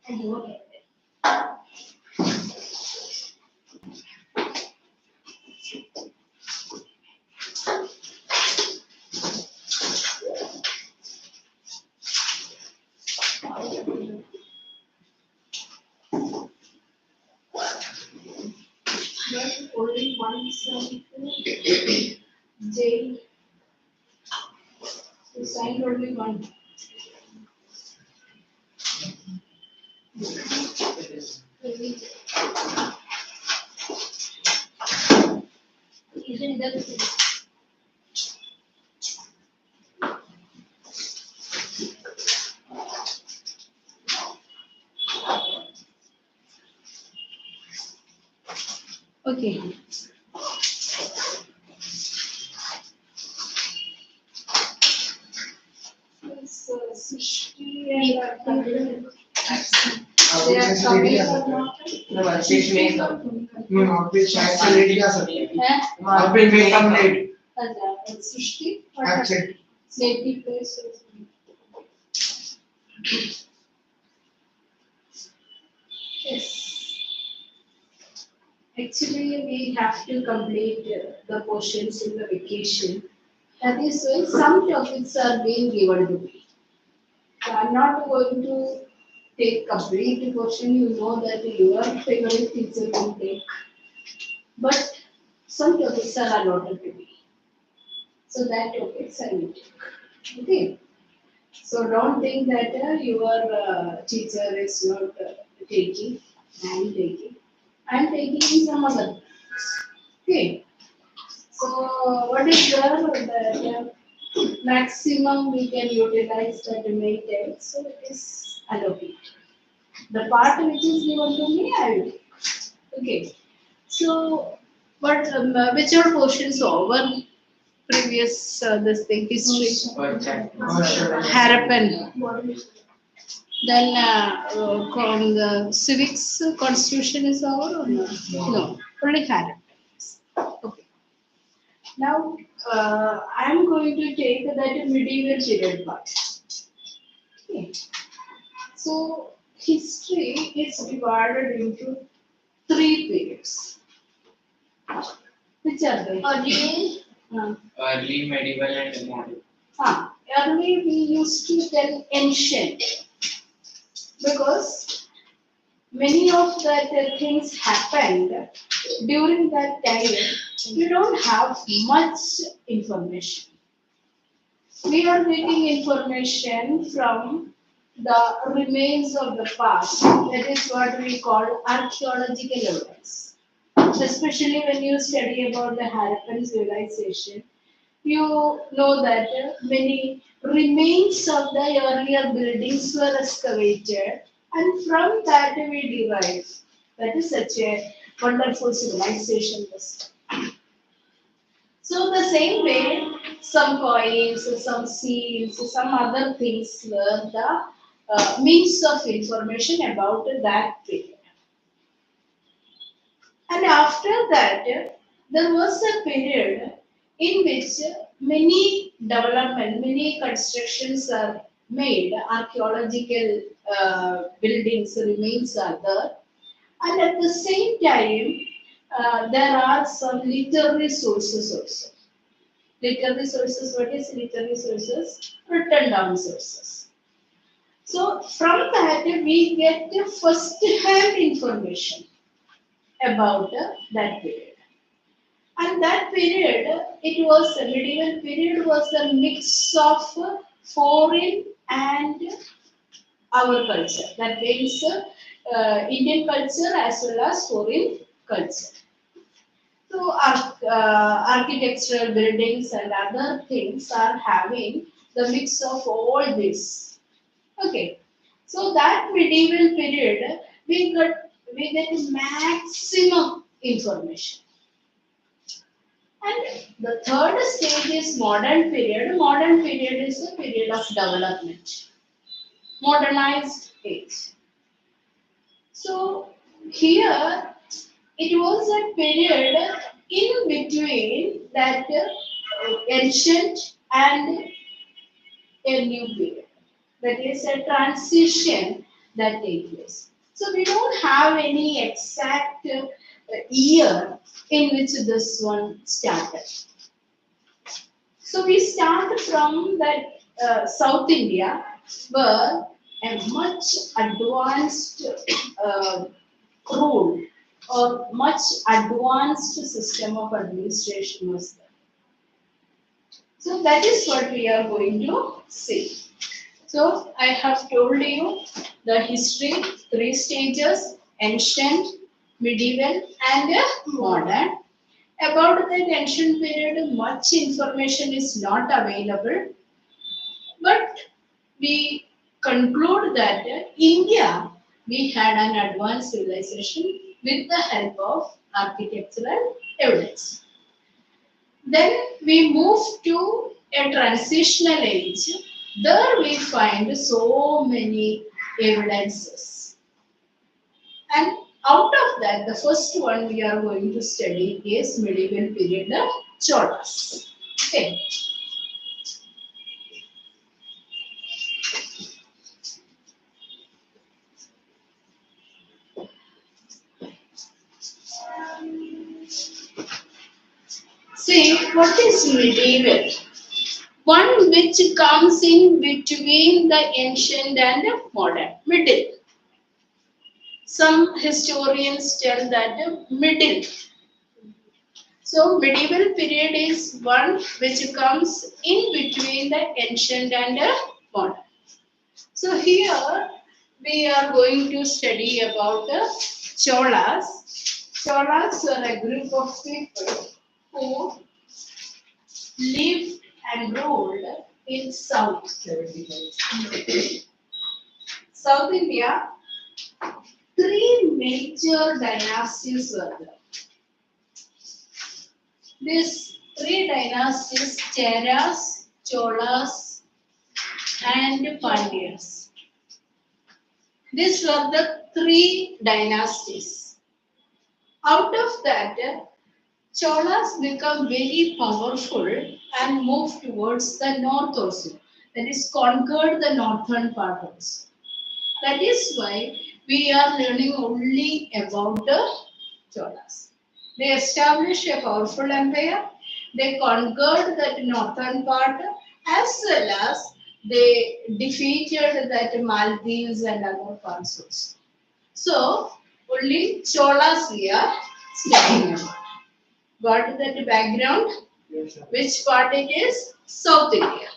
Only one sample. J. You signed only one. Okay. Srishti and they are coming or not? No, she's made up. No, actually late का सब. आप भी make up late. Srishti. Actually. Native place. Yes. Actually, we have to complete the portions in the vacation. That is why some topics are being given to me. So I'm not going to take complete portion. You know that your favorite teacher will take. But some topics are allotted to me. So that topics I will take. Okay. So don't think that your teacher is not taking. I'm taking. I'm taking some other. Okay. So what is the maximum we can utilize that maintain? So it is allocated. The part which is given to me, I will take. Okay. So what which are portions over previous this thing history? Harappan. Then on the civics constitution is over or no? No, only Harappan. Okay. Now I am going to take that medieval period part. Okay. So history is divided into 3 periods. Which are they? Early, medieval, and modern. Early we used to tell ancient because many of that things happened during that time. You don't have much information. We are getting information from the remains of the past. That is what we call archaeological evidence. Especially when you study about the Harappan civilization, you know that many remains of the earlier buildings were excavated, and from that we derive that is such a wonderful civilization was. So the same way, some coins, some seals, some other things were the means of information about that period. And after that, there was a period in which many development, many constructions are made, archaeological buildings remains are there, and at the same time, there are some literary sources also. Literary sources, what is literary sources? Written down sources. So from that we get the first-hand information about that period. And that period, it was a medieval period, was a mix of foreign and our culture. That means Indian culture as well as foreign culture. So architectural buildings and other things are having the mix of all this. Okay. So that medieval period, we get maximum information. And the third stage is modern period. Modern period is a period of development. Modernized age. So here it was a period in between that ancient and a new period. That is a transition that take place. So we don't have any exact year in which this one started. So we start from that South India, where a much advanced rule or much advanced system of administration was there. So that is what we are going to see. So I have told you the history, three stages, ancient, medieval and modern. About that ancient period, much information is not available, but we conclude that India, we had an advanced civilization with the help of architectural evidence. Then we move to a transitional age. There we find so many evidences. And out of that, the first one we are going to study is medieval period of Cholas. Okay. See, what is medieval? One which comes in between the ancient and the modern, middle. Some historians tell that the middle. So medieval period is one which comes in between the ancient and the modern. So here we are going to study about the Cholas. Cholas are a group of people who lived and ruled in South. South India. Three major dynasties were there. These three dynasties, Cheras, Cholas, and Pandyas. These were the three dynasties. Out of that, Cholas become very powerful and moved towards the north also. That is, conquered the northern part also. That is why we are learning only about the Cholas. They established a powerful empire. They conquered that northern part as well as they defeated that Maldives and other parts also. So only Cholas we are studying about. Got that background? Yes, sir. Which part it is? South India.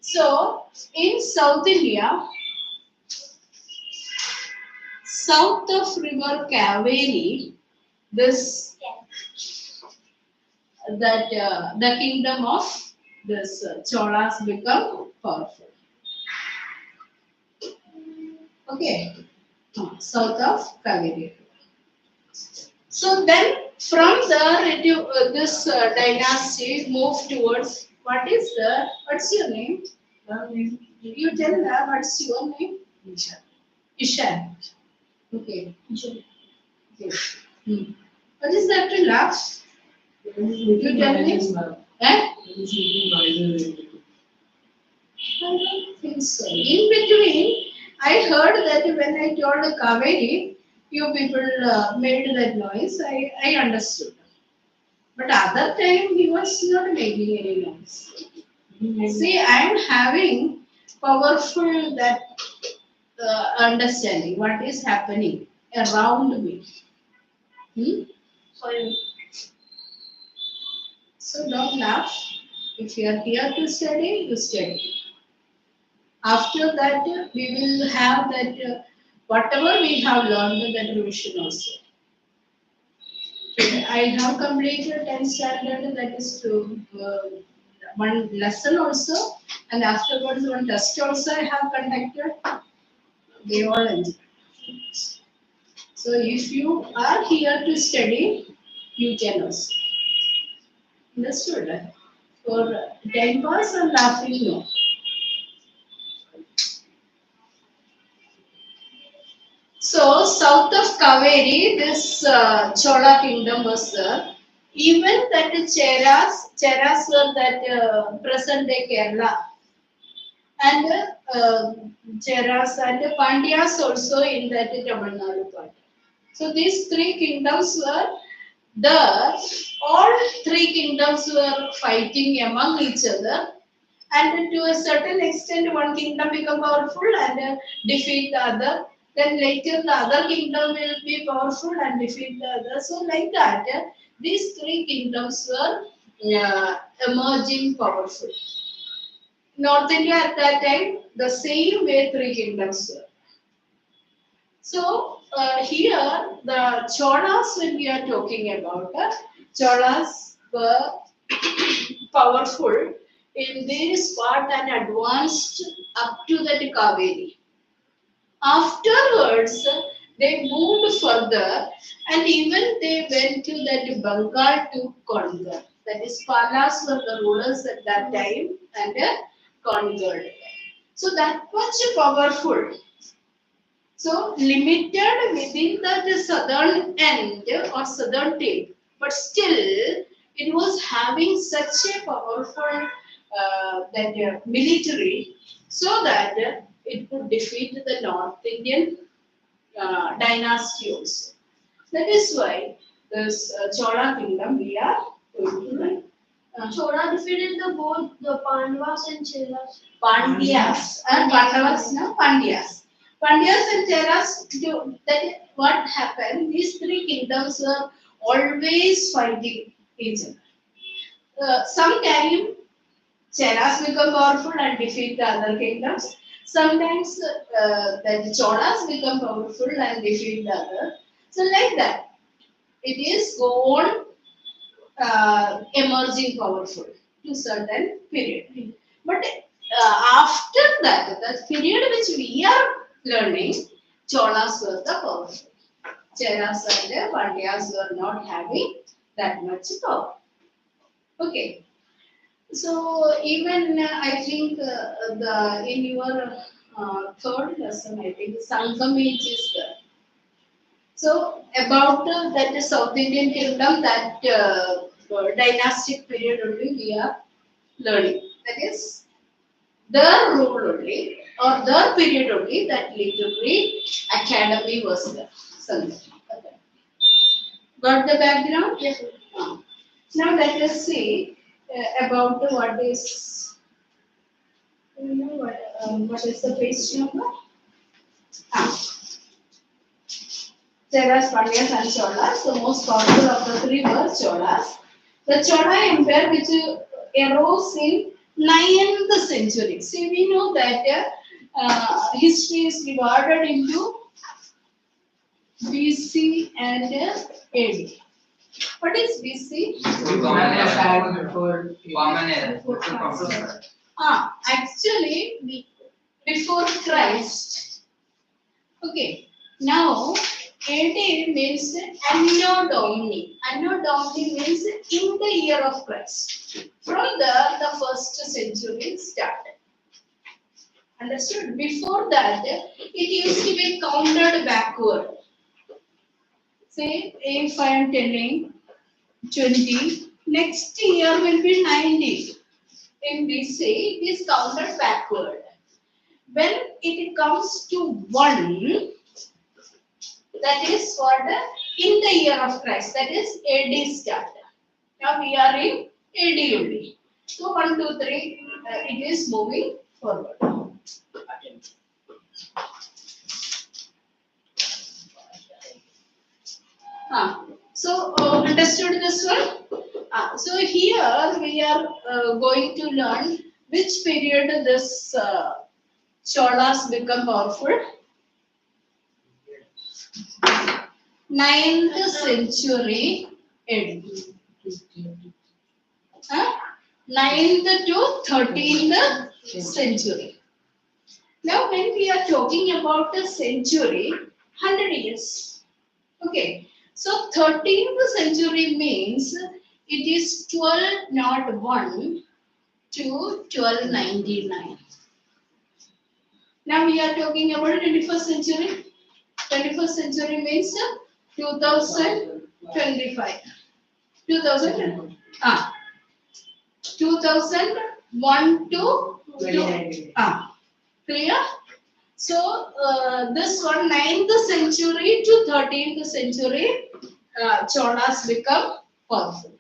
So in South India, south of river Kaveri, this the kingdom of this Cholas become powerful. Okay, south of Kaveri. So then from there this dynasty moved towards what is the what's your name? You tell her what's your name? Isha. Ishan. Okay. Okay. What is that to laugh? You tell me. Eh? I don't think so. In between, I heard that when I told Kaveri, you people made that noise. I understood. But other time he was not making any noise. See, I am having powerful that understanding what is happening around me. Sorry. So don't laugh. If you are here to study, you study. After that, we will have that whatever we have learned that revision also. So I have completed 10th standard, that is to one lesson also, and afterwards one test also I have conducted. They all enjoy. So if you are here to study, you can also. Understood? For time pass and laughing, no. So south of Kaveri, this Chola kingdom was there. Even that Cheras were that present day Kerala, and Cheras and Pandyas also in that Tamil Nadu part. So these three kingdoms were there. All three kingdoms were fighting among each other, and to a certain extent, one kingdom become powerful and defeat the other. Then later, the other kingdom will be powerful and defeat the other. So like that, these three kingdoms were emerging powerful. North India at that time, the same way three kingdoms were. So here the Cholas, when we are talking about, Cholas were powerful in this part and advanced up to the Kaveri. Afterwards, they moved further and even they went to that Bengal to conquer. That is, Palas were the rulers at that time and conquered. So that much powerful. So limited within the southern end or southern tip, but still it was having such a powerful military, so that it could defeat the North Indian dynasty also. That is why this Chola kingdom we are going to learn. Chola defeated both the Pandavas and Cheras. Pandyas and Pandavas, no Pandyas. Pandyas and Cheras, that what happened? These three kingdoms were always fighting each other. Sometime Cheras become powerful and defeat the other kingdoms. Sometimes the Cholas become powerful and defeat the other. So like that, it is go on emerging powerful to certain period. But after that, the period which we are learning, Cholas were the powerful. Cheras and Pandyas were not having that much power. Okay. So even I think the in your third lesson, I think Sangam is there. So about that South Indian kingdom, that dynastic period only we are learning. That is their rule only or their period only, that literary academy was there. Sangam. Okay. Got the background? Yes. Now let us see about what is, what is the page number? Cheras, Pandyas and Cholas. The most powerful of the three were Cholas. The Chola Empire, which arose in 9th century. See, we know that history is divided into BC and AD. What is BC? Actually, before Christ. Okay. Now, AD means Anno Domini. Anno Domini means in the year of Christ. From there, the first century started. Understood? Before that, it used to be counted backward. Say, if I am telling 20, next year will be 90. In BC, it is counted backward. When it comes to 1, that is what in the year of Christ, that is AD started. Now we are in AD only. So 1, 2, 3, it is moving forward. So understood this one? So here we are going to learn which period this Cholas become powerful. 9th century AD. 9th to 13th century. Now when we are talking about a century, 100 years. Okay. So 13th century means it is 1201 to 1299. Now we are talking about 21st century. 21st century means 2025. 2001 to 2019. Clear? So this one 9th century to 13th century, Cholas become powerful.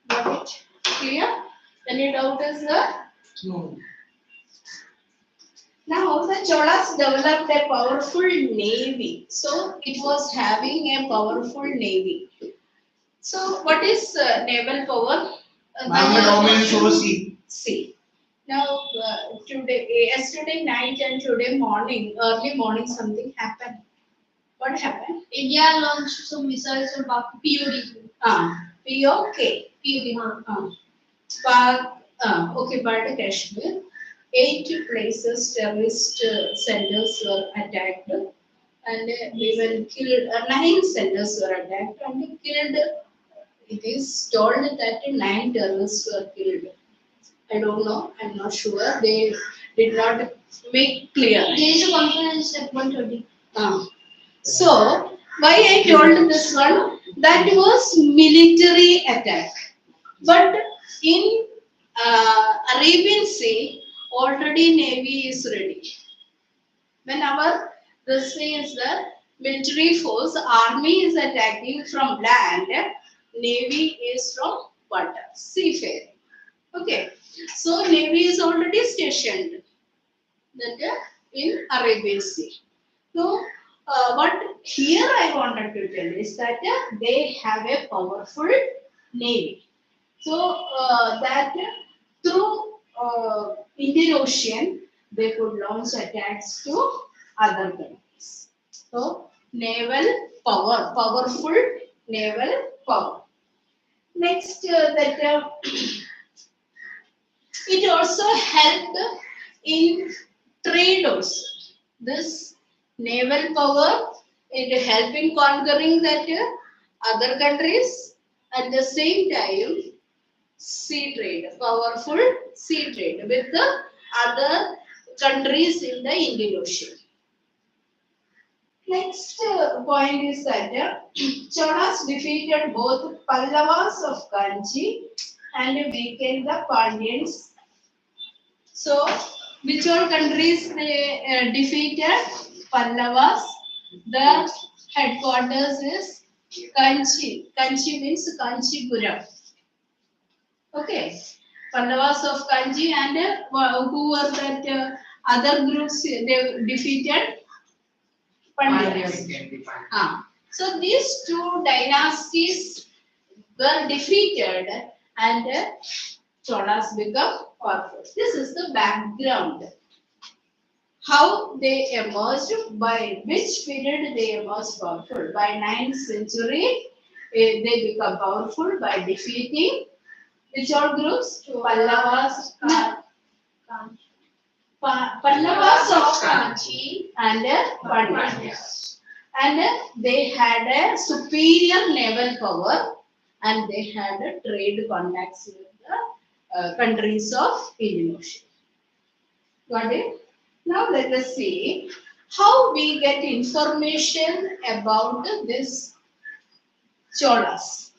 Got it? Clear? Any doubt is there? No. Now the Cholas developed a powerful navy. So it was having a powerful navy. So what is naval power? Naval dominance over sea. Sea. Now yesterday night and today morning, early morning, something happened. What happened? India launched some missiles from POD. POK. POD, Occupied Kashmir. 8 places terrorist centers were attacked, and even killed. 9 centers were attacked and killed. It is told that 9 terrorists were killed. I don't know. I'm not sure. They did not make clear. There is a conference at 1:30. So why I told this one? That was military attack. But in Arabian Sea, already navy is ready. Whenever this thing is the military force, army is attacking from land, navy is from water, seafaring. Okay, so navy is already stationed that in Arabian Sea. So what here I wanted to tell is that they have a powerful navy. So that through Indian Ocean, they could launch attacks to other countries. So naval power, powerful naval power. Next, that it also helped in trade also. This naval power, it helped in conquering that other countries. At the same time, sea trade, powerful sea trade with the other countries in the Indian Ocean. Next point is that Cholas defeated both Pallavas of Kanchi and weakened the Pandyans. So, which all countries they defeated? Pallavas. The headquarters is Kanchi. Kanchi means Kanchipuram. Okay. Pandavas of Kanji and who were that other groups they defeated? Pandyas. So these two dynasties were defeated and Cholas become powerful. This is the background. How they emerged, by which period they emerged powerful. By 9th century, they become powerful by defeating which all groups? Pallavas, Pallavas of Kanchi and Pandyas. And they had a superior naval power and they had a trade contacts with the countries of Indian Ocean. Got it? Now let us see how we get information about this Cholas.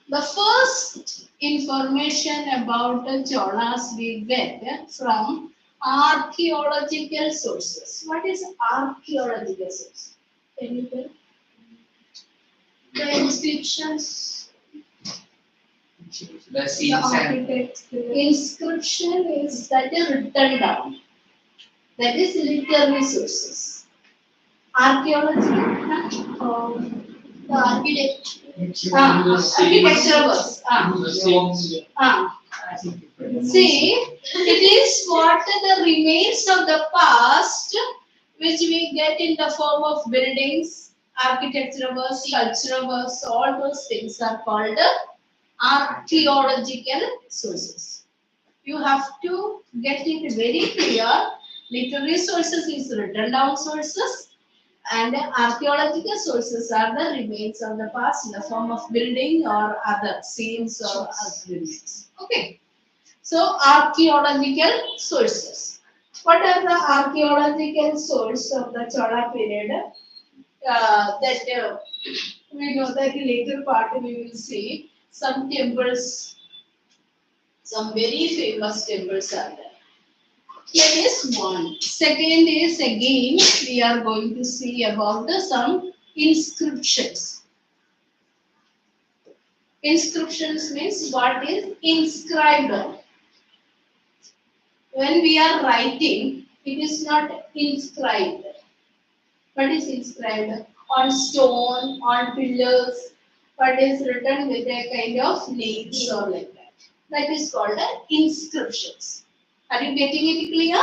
The first information about the Cholas we get from archaeological sources. What is archaeological source? Can you tell? The inscriptions. The scenes and Inscription is that is written down. That is literary sources. Archaeology, The architecture. architecture works. See, it is what the remains of the past which we get in the form of buildings, architectural works, cultural works, all those things are called archaeological sources. You have to get it very clear. Literary sources is written down sources and archaeological sources are the remains of the past in the form of building or other scenes or other remains. Okay. So archaeological sources. What are the archaeological source of the Chola period? We know that in later part we will see some temples Some very famous temples are there. That is one. Second is again we are going to see about some inscriptions. Inscriptions means what is inscribed on. When we are writing, it is not inscribed. What is inscribed? On stone, on pillars, what is written with a kind of names or like that. That is called inscriptions. Are you getting it clear?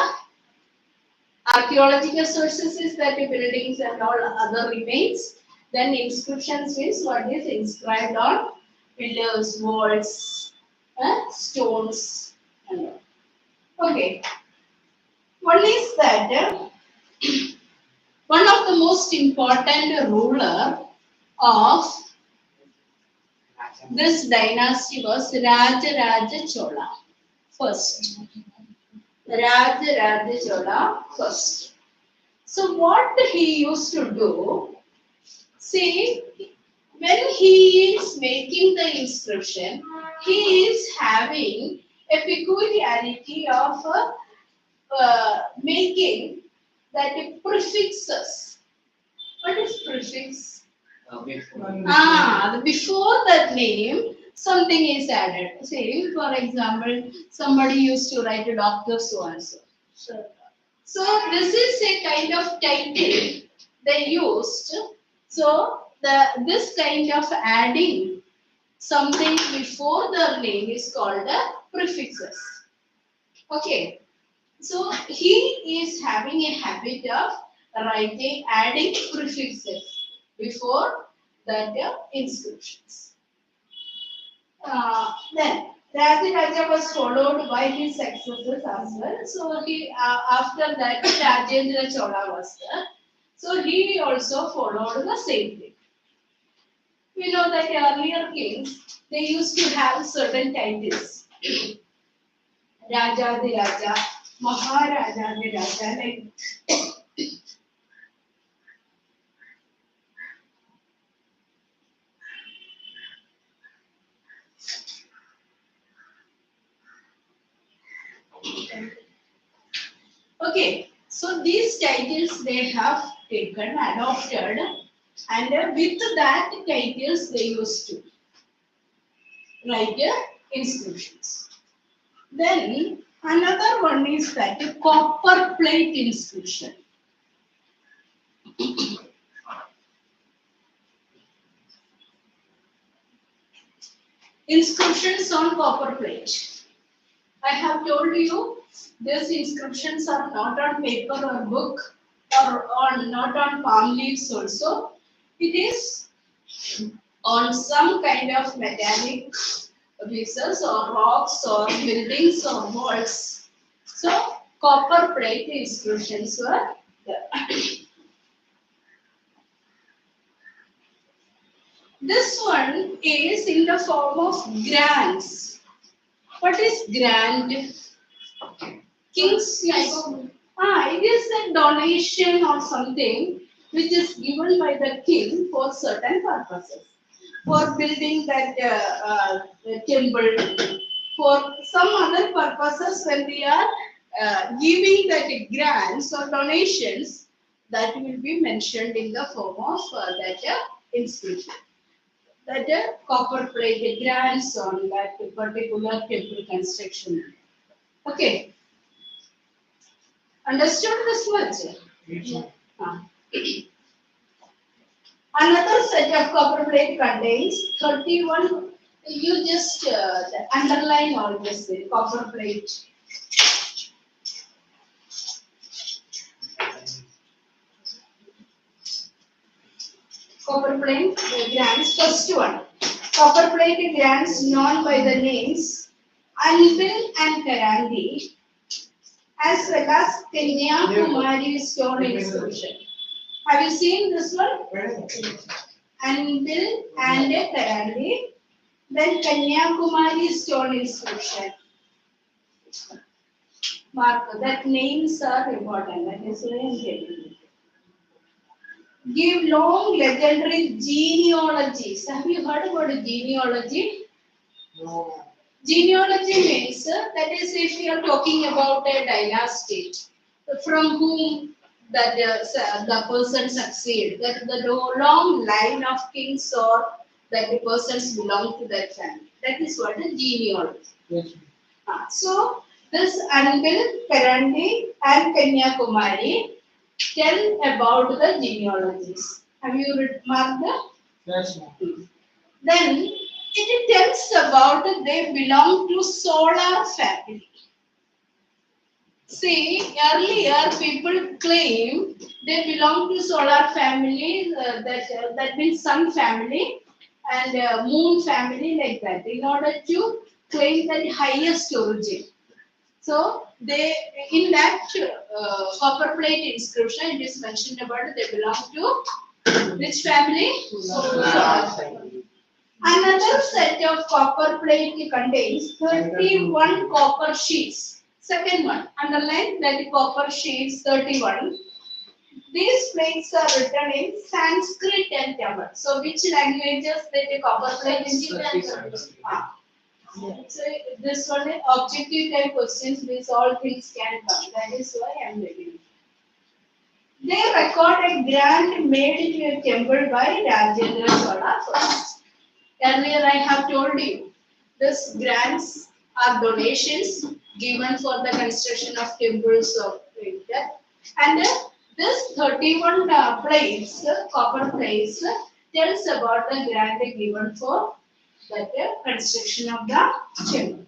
Archaeological sources is that the buildings and all other remains. Then inscriptions means what is inscribed on pillars, walls, stones, and all. Okay. One is that one of the most important ruler of this dynasty was Rajaraja Chola first. Rajaraja Chola first. So what he used to do, see, when he is making the inscription, he is having a peculiarity of making that prefixes. What is prefix? Before that name, something is added. Say, for example, somebody used to write a doctor so and so. So this is a kind of title they used. So this kind of adding something before the name is called prefixes. Okay. So he is having a habit of adding prefixes before that inscriptions. Then Rajaraja was followed by his successors as well. So he after that Rajendra Chola was there. So he also followed the same thing. We know that earlier kings they used to have certain titles. Raja the Raja, Maharaja the Raja, like okay. So these titles they have taken, adopted, and with that titles they used to write inscriptions. Then another one is that copper plate inscription. Inscriptions on copper plate. I have told you these inscriptions are not on paper or book or not on palm leaves also. It is on some kind of metallic pieces or rocks or buildings or walls. So copper plate inscriptions were there. This one is in the form of grants. What is grant? Kings use. It is a donation or something which is given by the king for certain purposes. For building that temple, for some other purposes when we are giving that grants or donations, that will be mentioned in the form of that inscription. That copper plate grants on that particular temple construction. Okay. Understood this much? Yes. Another set of copper plate contains 31. You just underline all this copper plate. Copper plate grants. First one. Copper plate grants known by the names Anvil and Karandi, as well as Kanyakumari stone inscription. Have you seen this one? Anvil and Karandi. Then Kanyakumari stone inscription. Mark that names are important. That is why I am telling you. Give long legendary genealogies. Have you heard about genealogy? No. Genealogy means that is if you are talking about a dynasty, from whom that the person succeed, that the long line of kings or that the persons belong to that family. That is what a genealogy. Yes. So this Angal, Perandi and Kanyakumari tell about the genealogies. Have you marked that? Yes, ma'am. Then it tells about they belong to solar family. See, earlier people claim they belong to solar family, that means sun family and moon family like that, in order to claim that highest origin. So they in that copper plate inscription it is mentioned about they belong to which family? Solar family. Another set of copper plate contains 31 copper sheets. Second one, underline that copper sheets 31. These plates are written in Sanskrit and Tamil. So which languages the copper plate is? Ah. So this one is objective type questions which all things can come. That is why I am reading. They record a grant made to a temple by Rajendra Chola first. Earlier I have told you, these grants are donations given for the construction of temples of India. And this 31 plates, copper plates, tells about the grant given for that construction of the temple.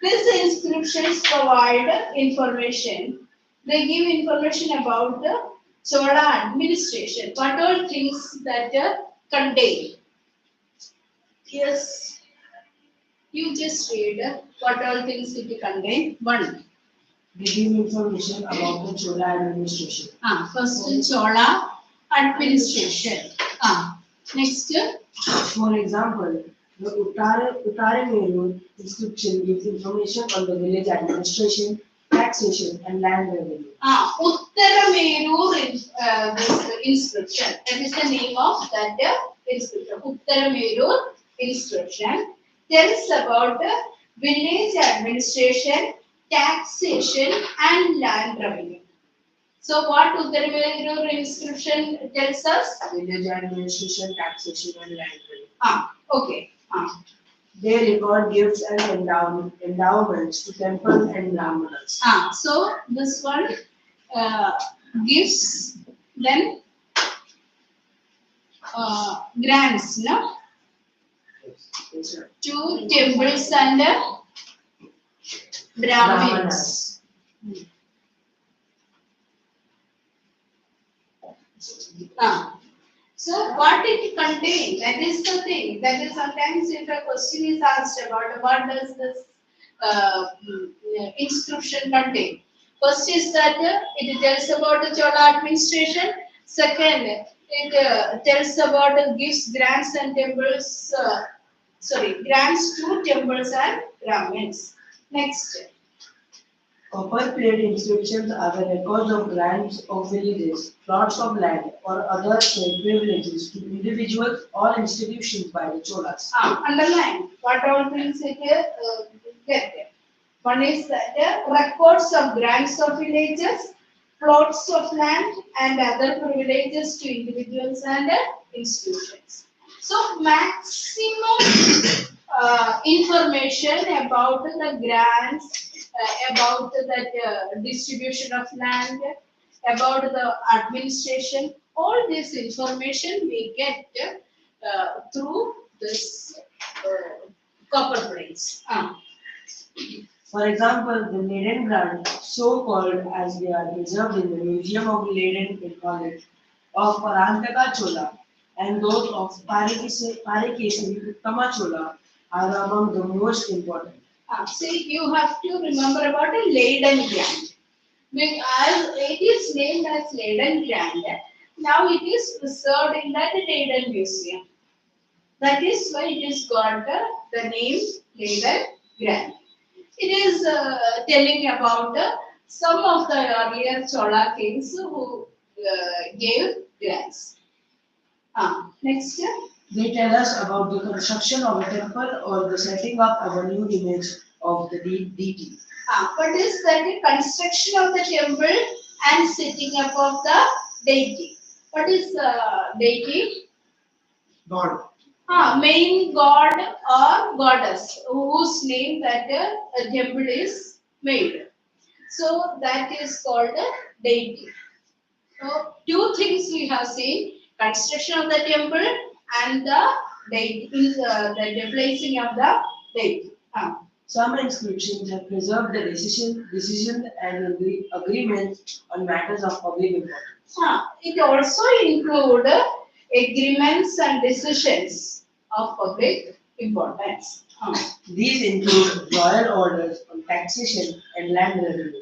These inscriptions provide information. They give information about the Chola administration. What all things that contain. Yes, you just read what all things it contain. One. They give information about the Chola administration. First Chola administration. Next. For example, the Uttaremeru inscription gives information on the village administration, taxation, and land revenue. Uttarameru this inscription. That is the name of that inscription. Uttarameru inscription tells about the village administration, taxation, and land revenue. So what Uttarameru inscription tells us? Village administration, taxation, and land revenue. Okay. They record gifts and endowments to temples and brahmanas. So this one gives then grants, no? Yes, sir. To temples and Brahmins. So what it contains, that is the thing. That is sometimes if a question is asked about what does this inscription contain. First is that it tells about the Chola administration. Second, it tells about the gifts, grants and temples. Grants to temples and Brahmins. Next. Copper plate inscriptions are the records of grants of villages, plots of land, or other privileges to individuals or institutions by the Cholas. Underline what all things it get there. One is that records of grants of villages, plots of land, and other privileges to individuals and institutions. So maximum information about the grants, about the distribution of land, about the administration. All this information we get through this copper plates. For example, the Leiden grant, so called as they are preserved in the Museum of Leiden in College of Parantaka Chola, and those of Parikesi Uttama Chola are among the most important. See, you have to remember about a Leiden grant. As it is named as Leiden grant, now it is preserved in that Leiden museum. That is why it is got the name Leiden grant. It is telling about some of the earlier Chola kings who gave grants. Next. They tell us about the construction of a temple or the setting up of a new image of the deity. What is that? The construction of the temple and setting up of the deity. What is deity? God. Main god or goddess whose name that a temple is made. So that is called a deity. So two things we have seen: construction of the temple and the deity, the placing of the deity. Some inscriptions have preserved the decision and agreements on matters of public importance. It also include agreements and decisions of public importance. These include royal orders on taxation and land revenue,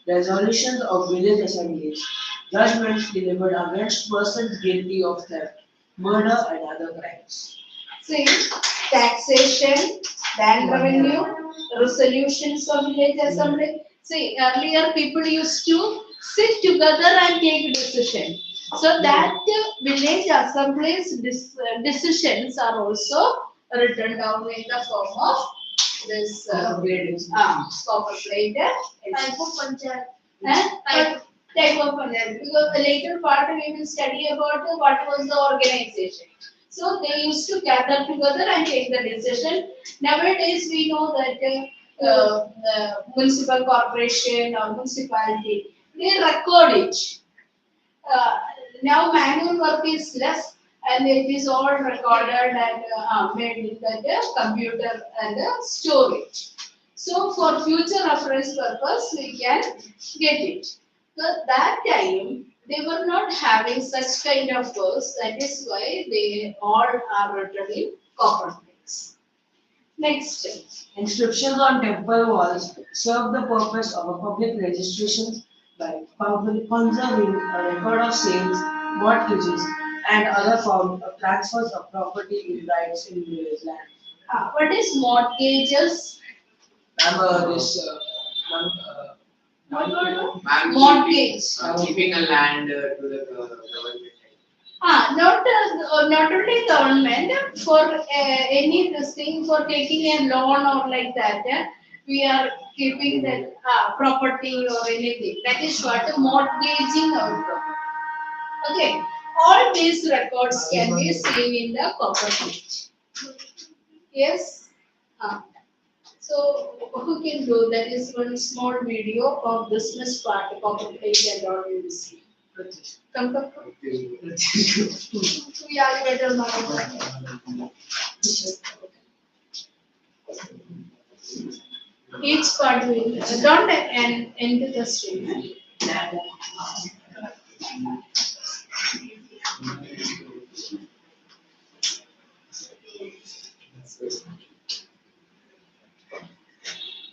resolutions of village assemblies, judgments delivered against persons guilty of theft, murder, and other crimes. See, taxation, land revenue, resolutions of village assembly. See, earlier people used to sit together and take decision. So that village assemblies decisions are also written down in the form of this copper plate. Type of panchayat. Type of panchayat. Because the later part we will study about what was the organization. So they used to gather together and take the decision. Nowadays we know that municipal corporation or municipality, they record it. Uh, Now manual work is less and it is all recorded and made in the computer and storage. So for future reference purpose, we can get it. So that time, they were not having such kind of works. That is why they all are written in copper plates. Next. Inscriptions on temple walls serve the purpose of a public registration by conserving a record of sales, mortgages, and other forms of transfers of property in rights in village land. What is mortgages? This Ma'am, Mortgage. keeping a land to the government. Not only government, for any this thing, for taking a loan or like that, we are keeping that property or anything. That is what mortgaging our property. Okay, all these records can be seen in the copper plate. Yes. So who can do that? Is one small video of business part, copper plate and all you will see. Come. Yeah, you better know. Each part will don't end the stream.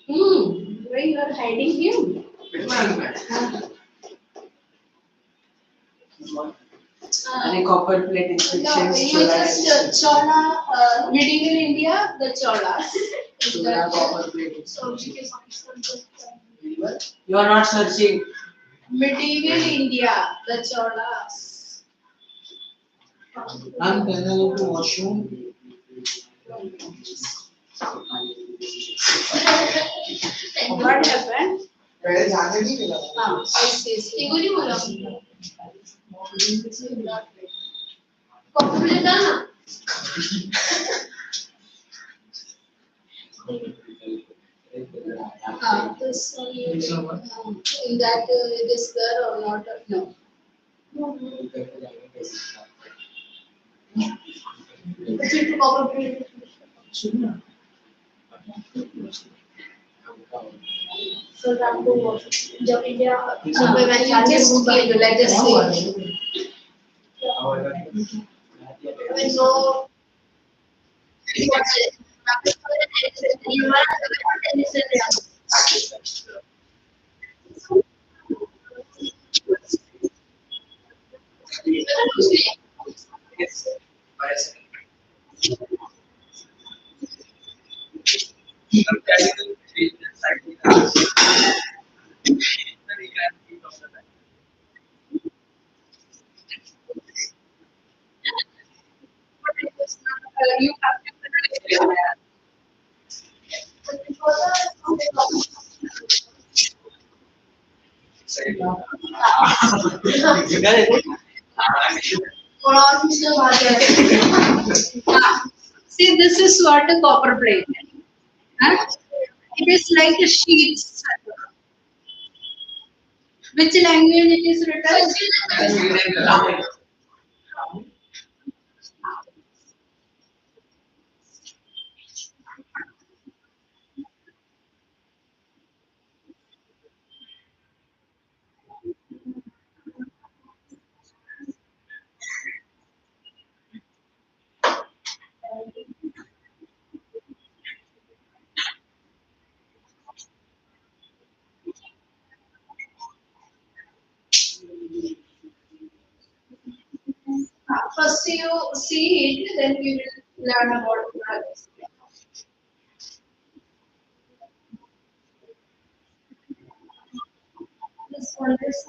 Why you are hiding him? Any copper plate No, inscriptions? you just Chola, medieval India, the Cholas. Copper plate So, inscriptions. because You are not searching. Medieval India, the Cholas. Ma'am, can I go to washroom? What happened? पहले जाने नहीं मिला। ICSE. वो नहीं बोला copy था ना This one, in that it is there or not? No. फिर तो कॉपी So that was जब India We will just give, let us see. so You have to. See, this is what a copper plate is. Huh? It is like a sheet. Which language it is written? First you see it, then we will learn about it. This one is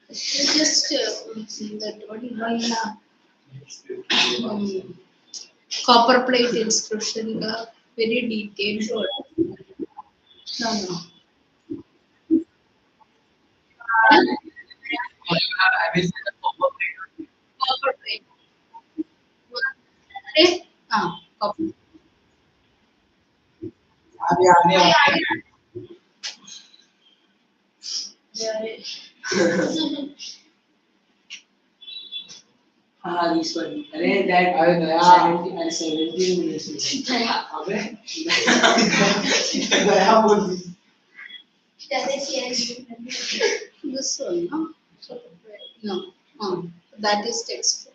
just that what is um, copper plate inscription, very detailed. No, no. Copper plate. Eh? Copper. This one. अरे that अरे नया 17 minutes में. अबे नया बोल दी This one, no? Copper plate. No. That is text.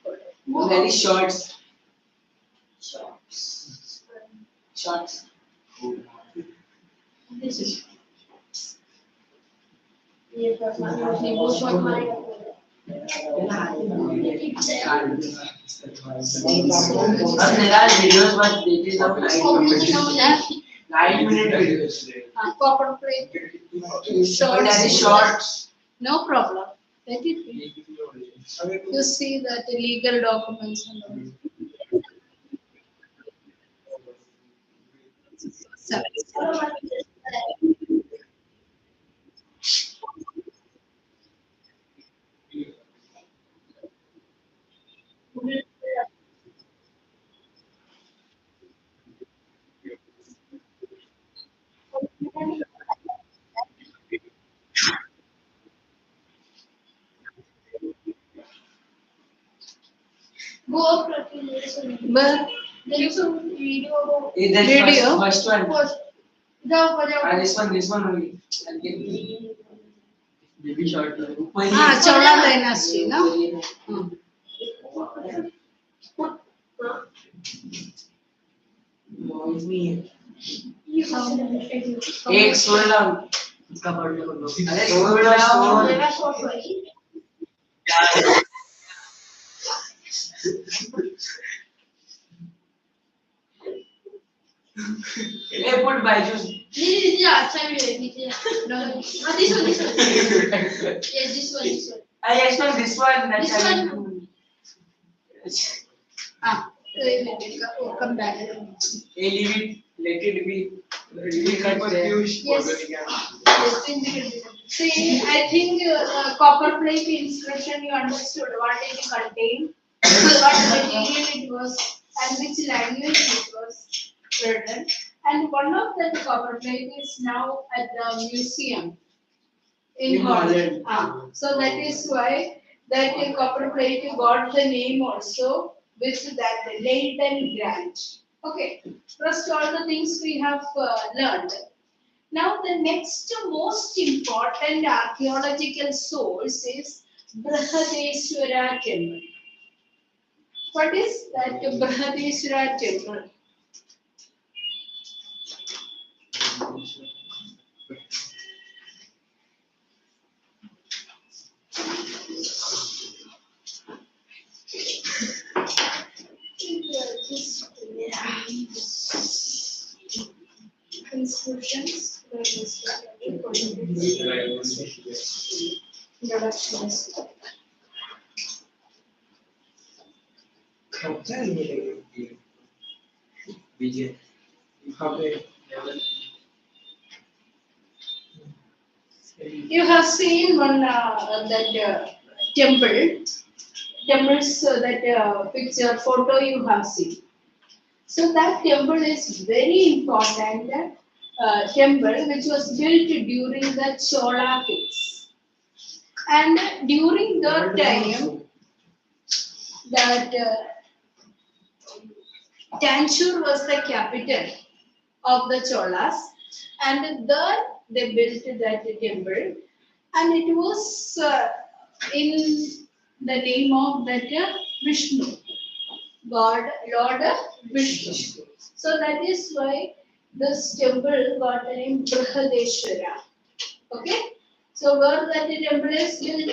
Very shorts. Shorts. Shorts. This is And there are videos, but they is of 9 minute videos. copper plate. But that is shorts. No problem. Let it be. You see that legal documents and all. So, Go up, Pratik, there is a video. but There is a video about That Video? first one. first. जाओ This one only. I'll get baby short. Chola dynasty, no? No, it's me. You have एक scroll down. इसका पढ़ लो लो. अरे scroll down. मेरा short भाई Hey, put Byju's. नीचे अच्छा भी है नीचे this one yeah this one I expect this one. That's This I one. will do. Come back. Hey, leave it. Let it be. We cut there. See, I think copper plate inscription you understood what it contained, what material it was, and which language it was written. And one of that copper plate is now at the museum in In Holland. Holland. So that is why that copper plate got the name also with that Leighton Grant. Okay, first all the things we have learned. Now the next most important archaeological source is Brihadeshwara temple. What is that Brihadeshwara temple? Inscriptions. Introductions. Vijay. Okay. You have seen one that temples that picture photo you have seen. So that temple is very important temple which was built during the Chola kings. And during that time, that Tanjore was the capital of the Cholas, and there they built that temple, and it was in the name of that Vishnu, God, Lord Vishnu. So that is why this temple got the name Brihadeshwara. Okay, so where that temple is built?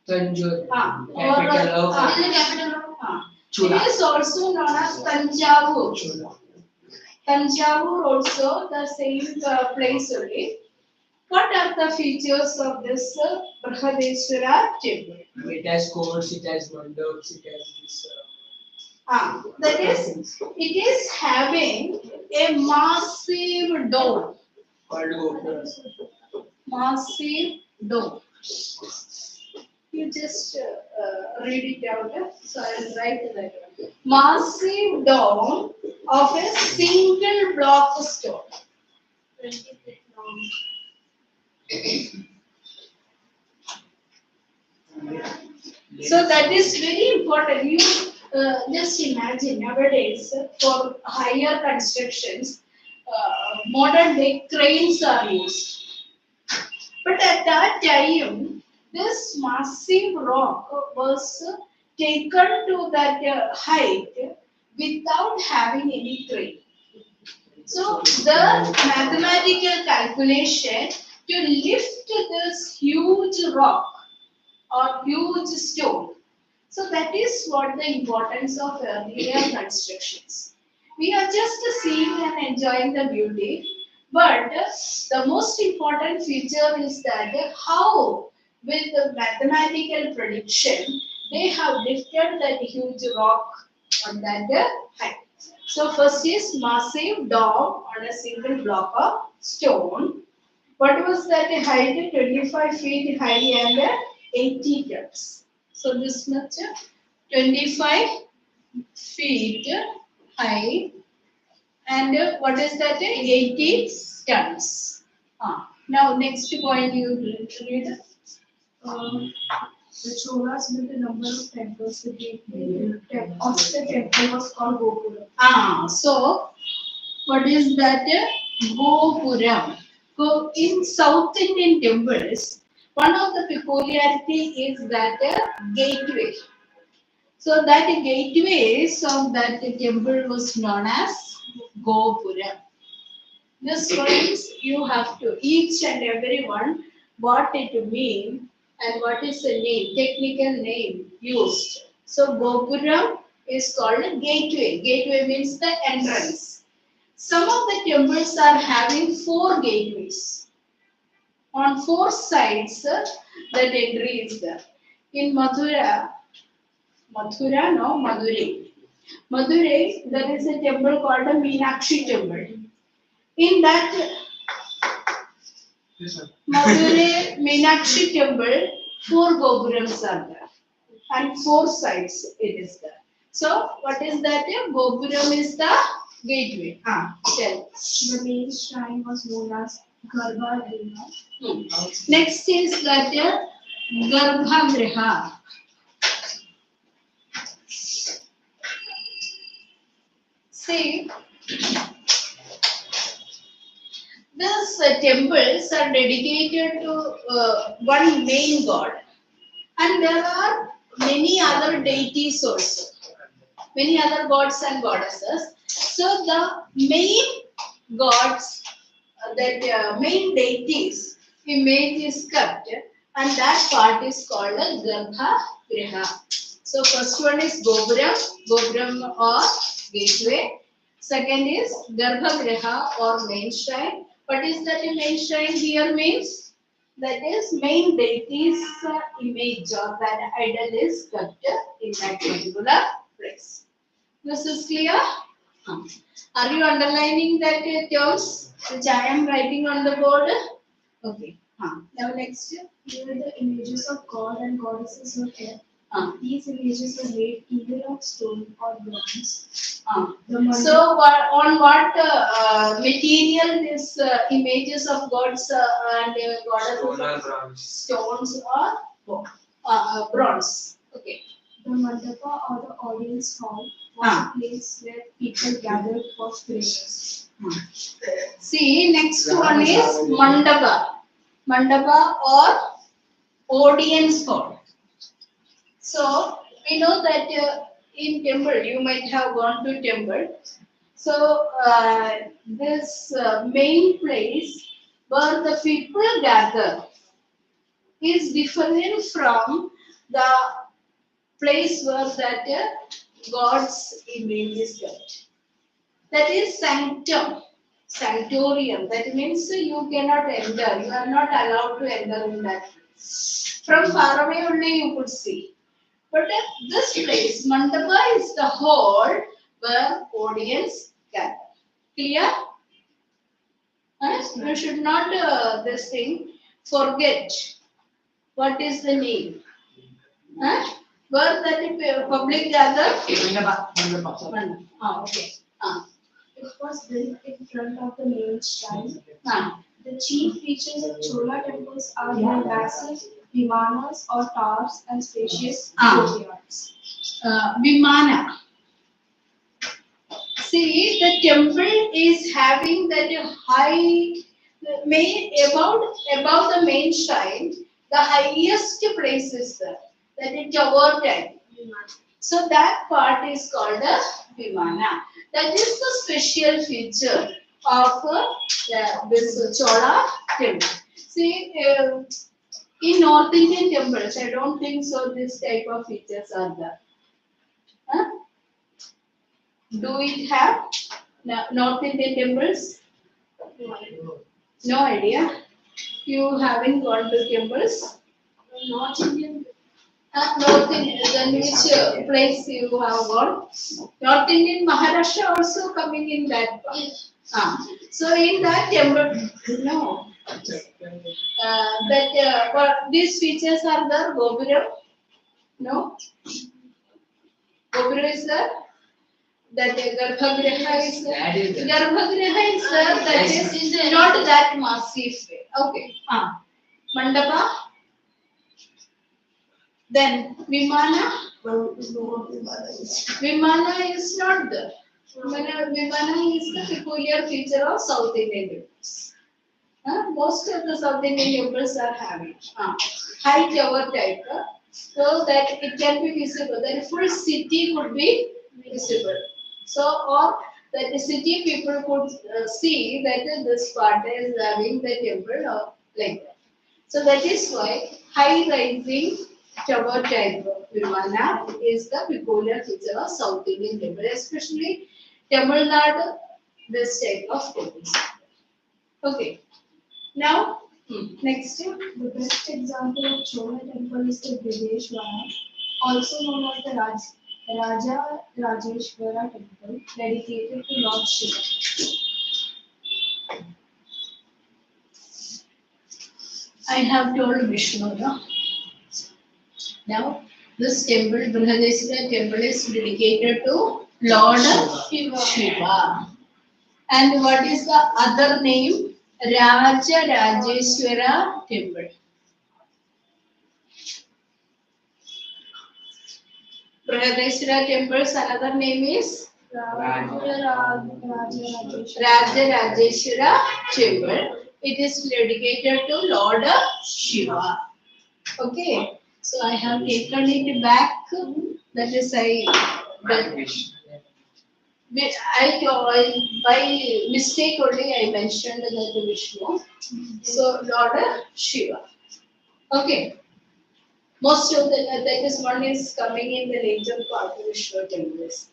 Tanjore. Capital of What is the capital of It is also known as Tanjavur. Chola. Tanjavur also the same place only. What are the features of this Brihadeshwara temple? It has courts, it has mandaps, it has this. That is, it is having a massive dome. Called Gopura. Massive dome. You just read it out. So I will write that one. Massive dome of a single block of stone. 20 feet long. So that is very important. You just imagine nowadays for higher constructions, modern day cranes are used. But at that time, this massive rock was taken to that height without having any crane. So the mathematical calculation to lift this huge rock or huge stone. So that is what the importance of earlier constructions. We are just seeing and enjoying the beauty, but the most important feature is that how with the mathematical prediction, they have lifted that huge rock on that height. So first is massive dome on a single block of stone. What was that height? 25 feet high and 80 tons. So this much 25 feet high and what is that? 80 tons. Now next point you read. The Cholas built a number of temples. The gateway of the temple was called Gopura. So what is that? Gopuram. So in South Indian temples, one of the peculiarity is that gateway. So that gateways of that temple was known as Gopuram. This means you have to each and every one what it mean and what is the name, technical name used. So Gopuram is called a gateway. Gateway means the entrance. Some of the temples are having 4 gateways. On 4 sides, that entry is there. In Madurai, there is a temple called a Meenakshi temple. In that Madurai Meenakshi temple, 4 gopurams are there and 4 sides it is there. So what is that? Gopuram is the gateway. Tell. The main shrine was known as Garbhagriha. Next is that Garbhagriha. See, these temples are dedicated to one main god, and there are many other deities also, many other gods and goddesses. So the main gods, main deities image is kept, and that part is called a Garbha Griha. So first one is Gopuram or gateway. Second is Garbha Griha or main shrine. What is that main shrine here means? That is main deity's image or that idol is kept in that particular place. This is clear? Are you underlining that terms which I am writing on the board? Okay. Now next. Here the images of God and goddesses were kept. These images were made either of stone or bronze. So on what material these images of gods and goddesses of stones or bronze? Okay. The mandapa or the audience hall was a place where people gathered for prayers. See, next one is mandapa. Mandapa or audience hall. So we know that in temple you might have gone to temple. So this main place where the people gather is different from the place where that God's image is kept. That is sanctum, sanctorium. That means you cannot enter. You are not allowed to enter in that place. From far away only you could see. But this place, mandapa, is the hall where audience gather. Clear? You should not this thing forget what is the name. Where that public gather? Mandapa. Okay. It was built in front of the main shrine. The chief features of Chola temples are their massive vimanas or towers and spacious courtyards. Vimana. See, the temple is having that high, above the main shrine, the highest place is there. That is tower type. So that part is called a Vimana. That is the special feature of this Chola temple. See, in North Indian temples, I don't think so this type of features are there. Do it have North Indian temples? No idea. You haven't gone to temples? North Indian. North Indian, then which place you have gone? North Indian, Maharashtra also coming in that part. Yes. So in that temple, no, but these features are there. Gopuram, no, Gopuram is there. That Garbhagriha is there. That is there. Garbhagriha is there. That is not that massive way. Okay. Mandapa. Then Vimana. Vimana is not there. Vimana is the peculiar feature of South Indian temples. Most of the South Indian temples are having high tower type, so that it can be visible. The full city could be visible. So, or that the city people could see that this part is having the temple or like that. So that is why high rising tower type Vimana is the peculiar feature of South Indian temple, especially Tamil Nadu, this type of temples. Okay. Now, next. The best example of Chola temple is the Briheshwara, also known as the Raja Rajeshwara temple, dedicated to Lord Shiva. I have told Vishnu. No? Now, this temple, Brihadeshwara temple, is dedicated to Lord Shiva. And what is the other name? Raja Rajeshwara temple. Brihadeshwara temple's another name is Raja Rajeshwara temple. It is dedicated to Lord Shiva. Okay, so I have taken it back. That is, by mistake only I mentioned that Vishnu. So Lord Shiva. Okay. Most of the that is one is coming in the later part of Vishnu temples.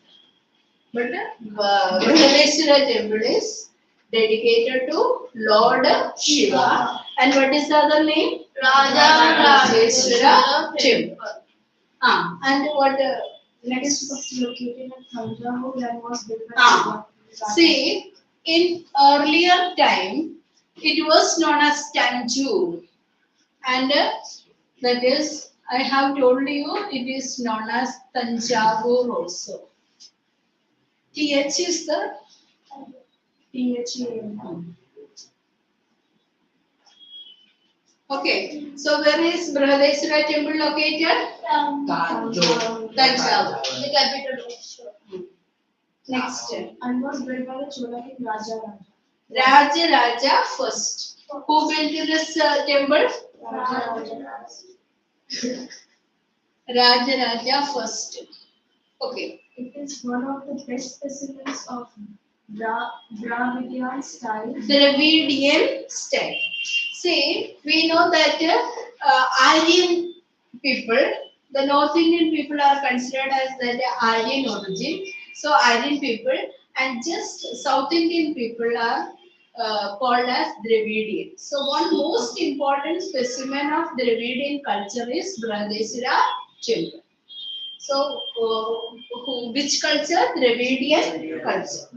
But Brihadeshwara temple is dedicated to Lord Shiva. And what is the other name? Raja Rajeshwara temple. And what Next was located at Thanjavur and was built by see, in earlier time, it was known as Tanjore. And that is, I have told you, it is known as Tanjavur also. TH is the THEM. okay. So where is Brihadeshwara temple located? Tanjore. The capital of Next. and was built by the Chola king Raja. Raja first. Who built this temple? Raja first. Okay. It is one of the best specimens of Dravidian style. Dravidian style. See, we know that Aryan people, the North Indian people are considered as that Aryan origin. So Aryan people and just South Indian people are called as Dravidian. So one most important specimen of Dravidian culture is Brihadeshwara temple. So which culture? Dravidian culture.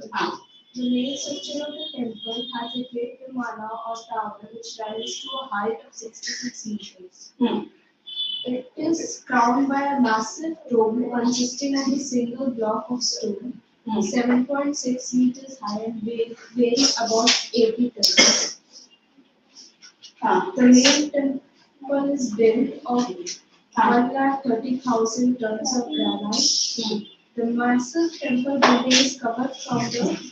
The main structure of the temple has a great vimana or tower which rises to a height of 66 meters. It is crowned by a massive dome consisting of a single block of stone, 7.6 meters high and weighing about 80 tons. The main temple is built of 130,000 tons of granite. The massive temple building is covered from the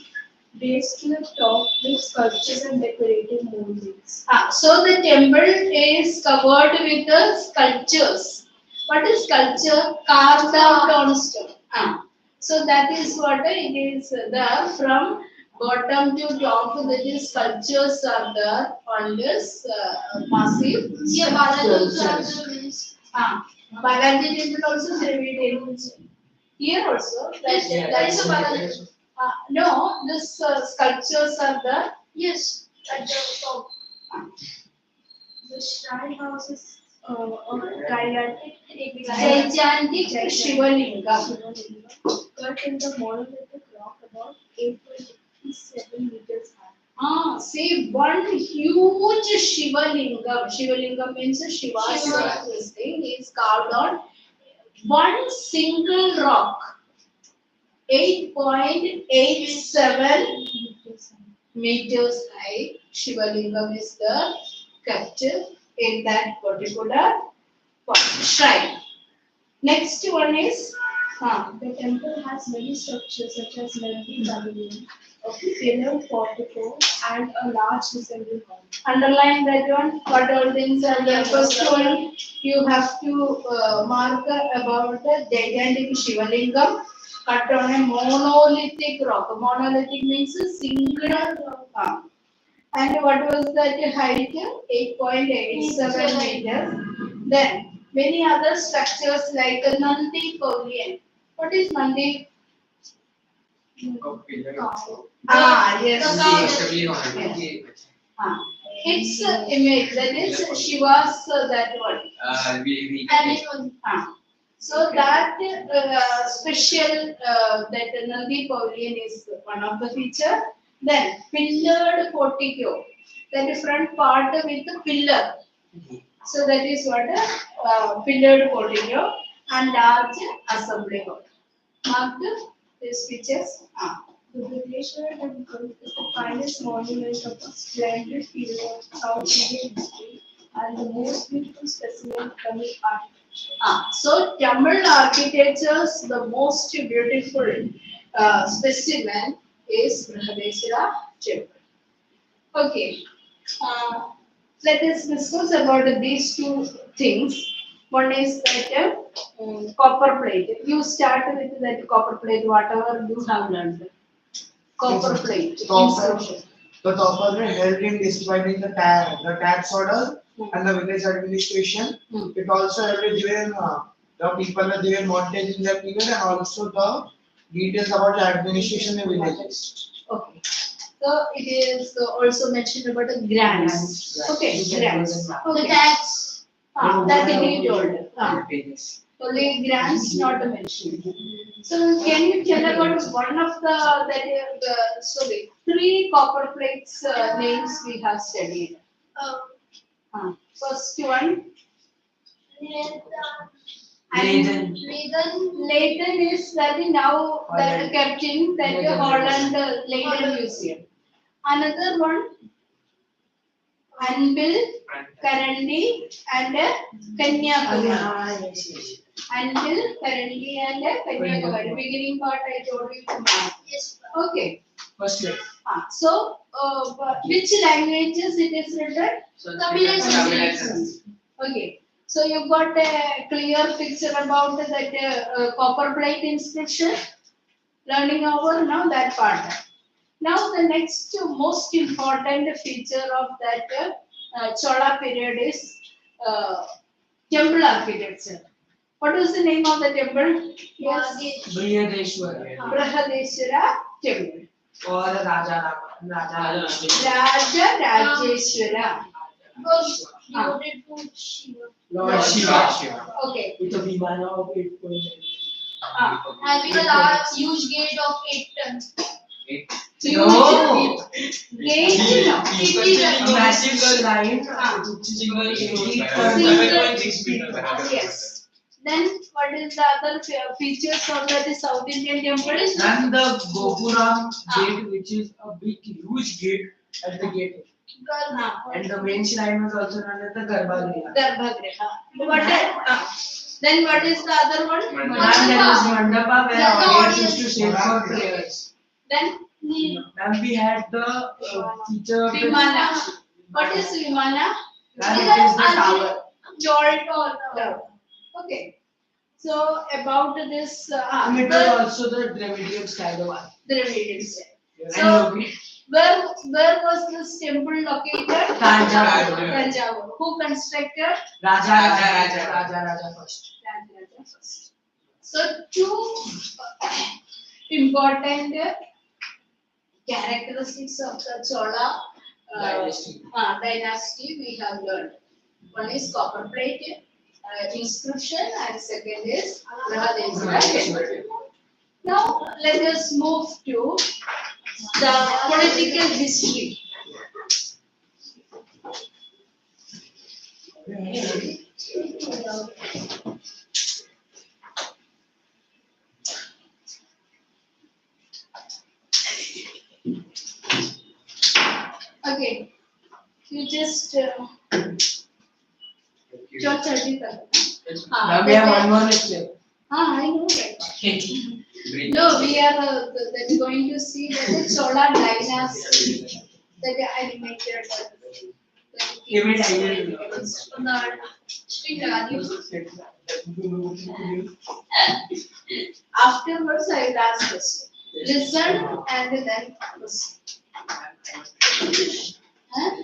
base to the top with sculptures and decorative moldings. So the temple is covered with the sculptures. What is sculpture? Carved out on stone. So that is what it is there from bottom to top. That is sculptures are there on this massive. Yeah, Balaji temple also Dravidian. Here also. That is a Balaji. No, this sculptures are there. Yes, at the top. The shrine house is or gigantic Gigantic Shivalingam. cut in the monolithic rock about 8.87 meters high. See, one huge Shivalingam. Shivalingam means Shiva's this thing is carved on one single rock. 8.87 meters high. Shivalingam is the kept in that particular shrine. Next one is The temple has many structures such as lengthy pavilion, a pillar portico, and a large assembly hall. underline that one. What all things are there? First one, you have to mark about the gigantic Shivalingam cut on a monolithic rock. Monolithic means a singular rock. And what was that height? 8.87 meters. Then many other structures like a Nandi pavilion. What is Nandi? Yes. It's image, that is Shiva's that one. So that special that Nandi pavilion is one of the feature. Then pillared portico, that is front part with the pillar. So that is what pillared portico and large assembly hall. Mark these features. The Brihadeshwara temple is the finest monument of a splendid period of South Indian history and the most beautiful specimen of Tamil architecture. So Tamil architecture's the most beautiful specimen is Brihadeshwara temple. Okay, let us discuss about these two things. One is that copper plate. You start with that copper plate, whatever you have learned. Copper plate. Copper. Inscription. The copper helped in distributing the tax order and the village administration. It also helped during the people that they were mortgaged in that period and also the details about the administration in villages. Okay. So it is also mentioned about the grants. Okay, grants. Okay. tax. That he told. Only grants not mentioned. So can you tell about one of the three copper plates names we have studied? First one. Leiden. Leiden is that now that kept in that Holland Leiden Museum. Another one. Anvil, Karandi, and Kanyakumari. Anvil, Karandi, and Kanyakumari. Beginning part I told you to mark. Yes. Okay. First leg. So, which languages it is written? Tamil. Okay. So you got a clear picture about that copper plate inscription. Learning over now that part. Now the next most important feature of that Chola period is temple architecture. What is the name of the temple? Yes. Brihadeshwara. Brihadeshwara temple. Or Raja Rajeshwara. Devoted to Shiva. Lord Shiva. Okay. With a Vimana of 8.8. Having a large, huge gate of 8 tons. No. Gate. A massive shrine which is Single 7.6 meters. Yes. Then what is the other features of the South Indian temples? And the Gopuram gate, which is a big, huge gate at the gate. And the main shrine was also known as the Garbhagriha. Then what is the other one? And there is Mandapa where audience used to sit for prayers. Then Then we had the feature of the Vimana. What is Vimana? and it is the tower. Tower. Okay. So about this, And it was also the Dravidian style of Dravidian style. And So Yogi. where was this temple located? Tanjavur. Tanjavur. Who constructed? Raja first. Raja first. So two important characteristics of the Chola dynasty we have learned. One is copper plate inscription and second is Brahadeshwara. Now let us move to the political history. Okay, you just church Now we have one more lecture. I know that. No, we are that going to see that the Chola dynasty that I remember Give it, I will. Afterwards, I will ask question. Listen and then listen. Huh?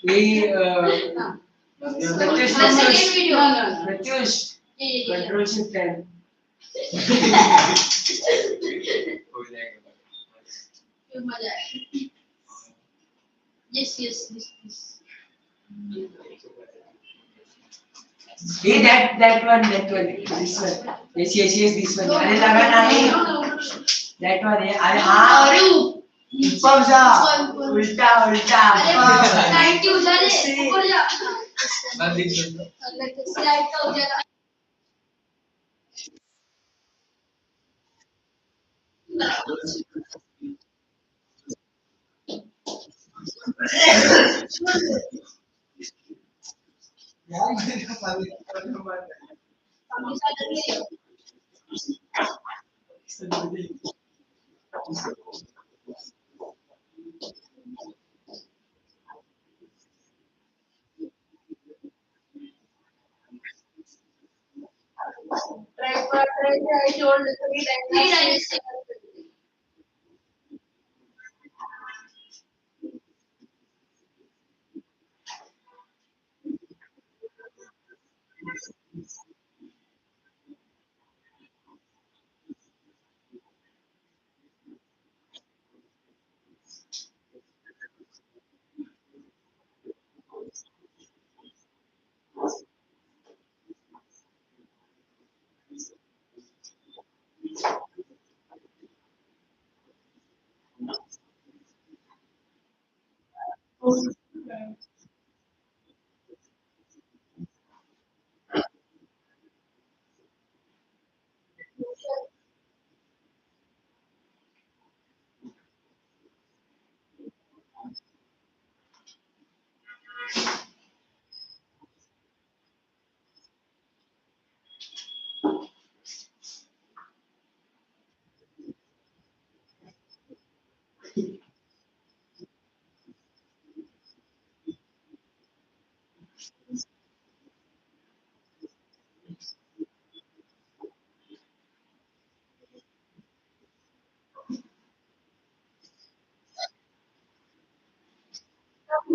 We Pratyush, No. Pratyush, control shift 10. Yes. Hey, that one, this one. Yes, this one. अरे लगा नहीं. That one है. अरे हाँ. ऊपर जा. उल्टा. Light उधर ऊपर जा. लाइट का उजाला. I told three dynasties.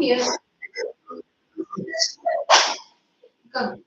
Here, come.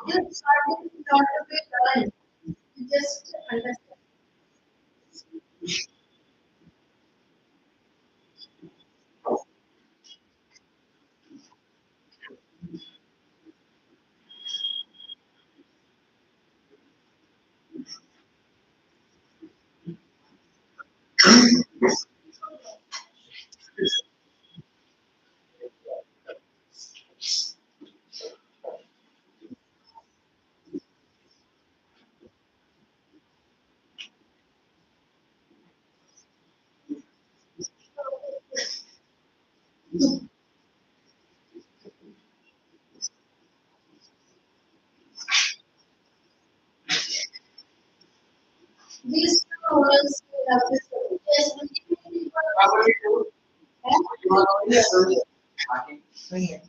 You started not to be learned. These two models have this. Yes, नहीं है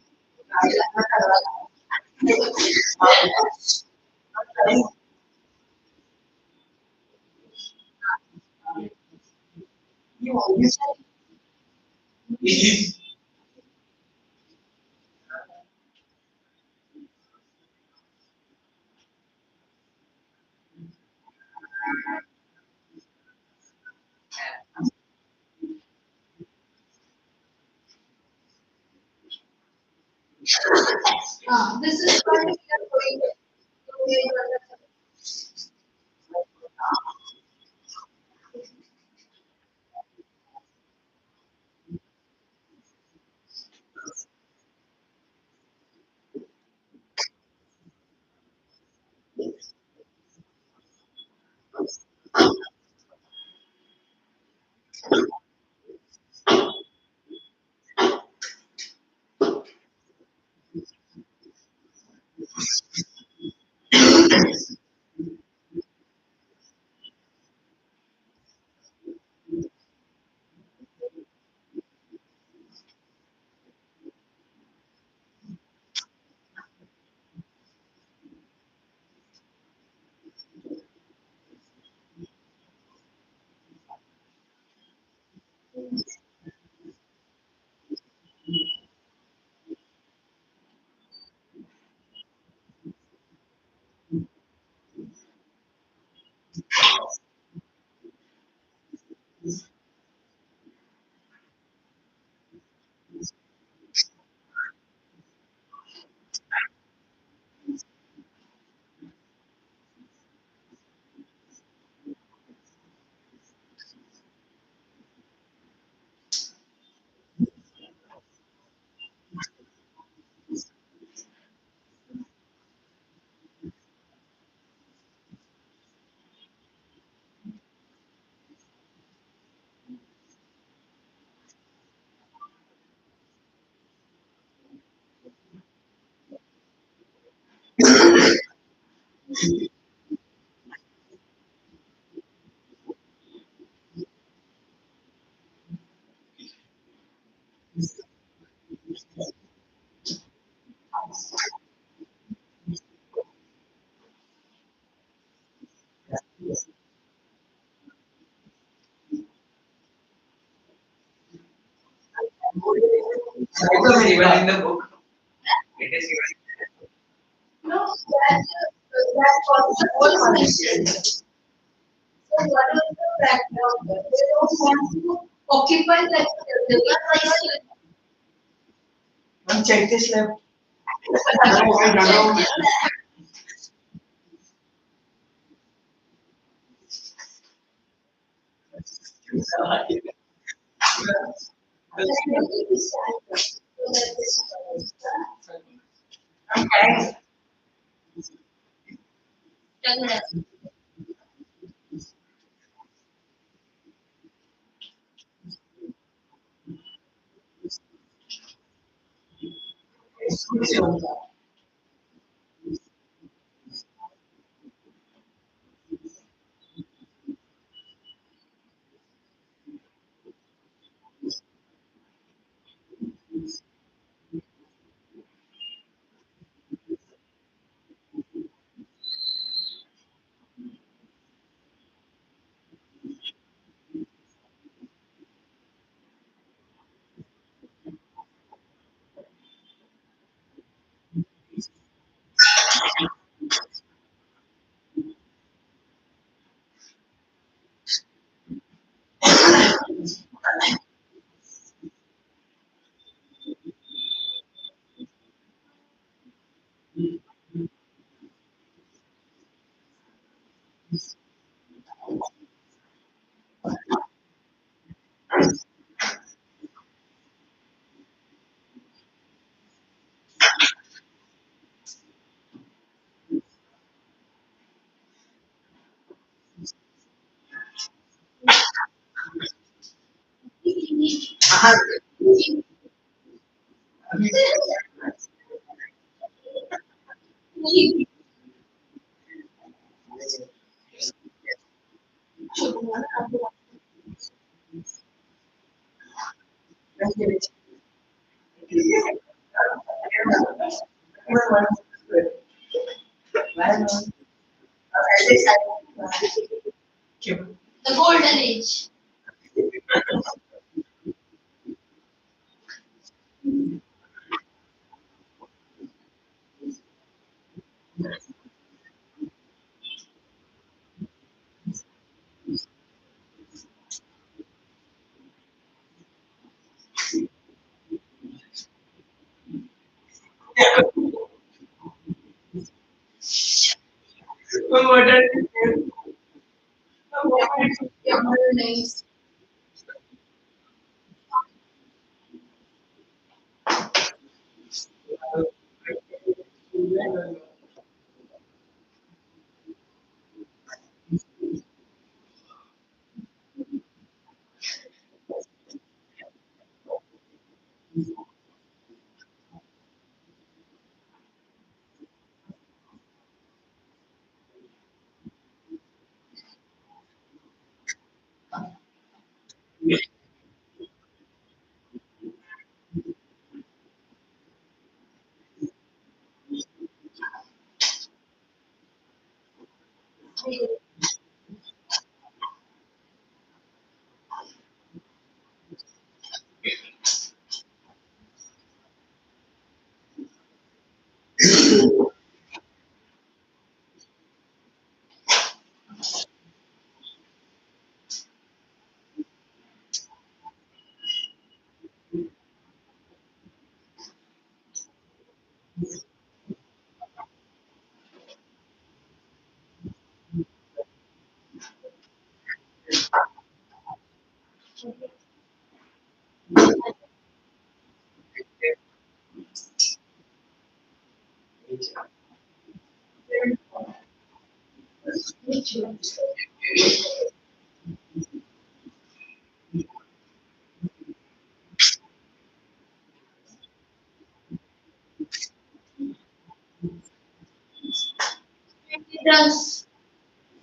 this is what we are going to do. even in the book it is No, that was the whole question. So what is the background? They don't want to occupy that area. one check this left no I don't know The golden age. Yeah, golden age.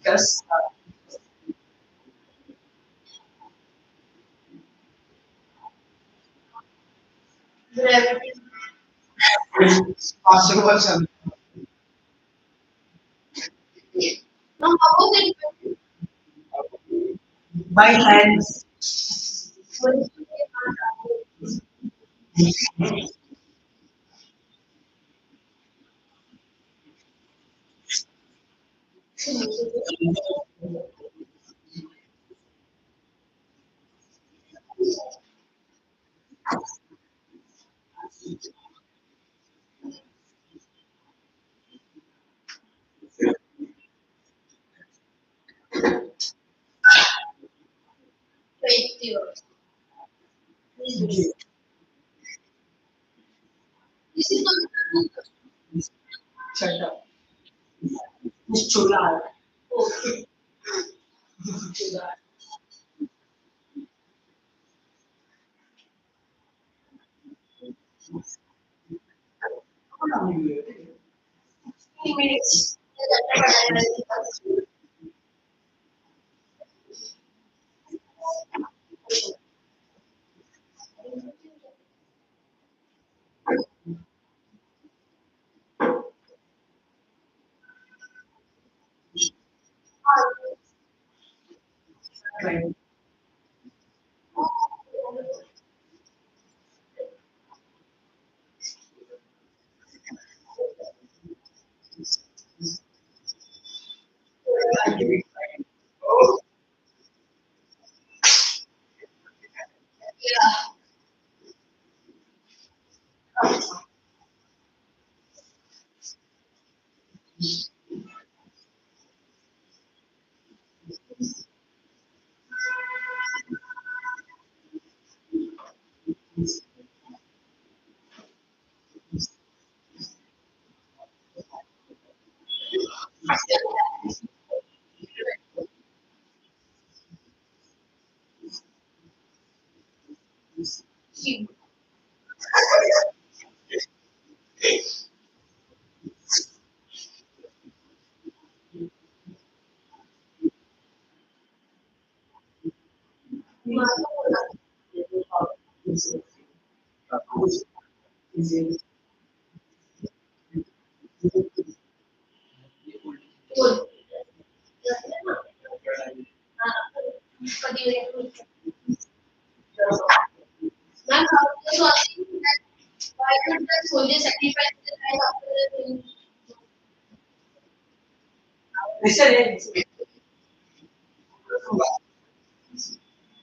Thus, gravity. Possible something. Now, how about the By hands. fake theory? This is not Shut up. Miss Chola. okay. Minutes. Right. Yeah. She Good. Ma'am, how is asking that why would the soldier sacrifice their life after the thing?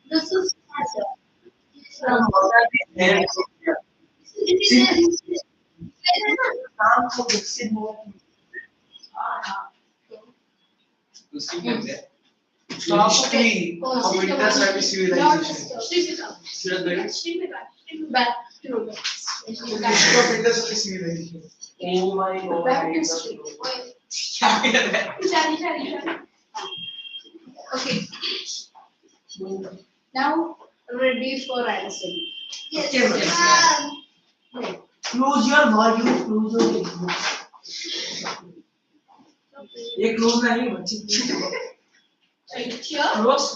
This is History of Indian service civilization. back to History of Indian service civilization. Oh my God. back to street. Okay, now ready for answering. Yes. Close your volume, close your textbooks. ये close नहीं बच्ची. Close.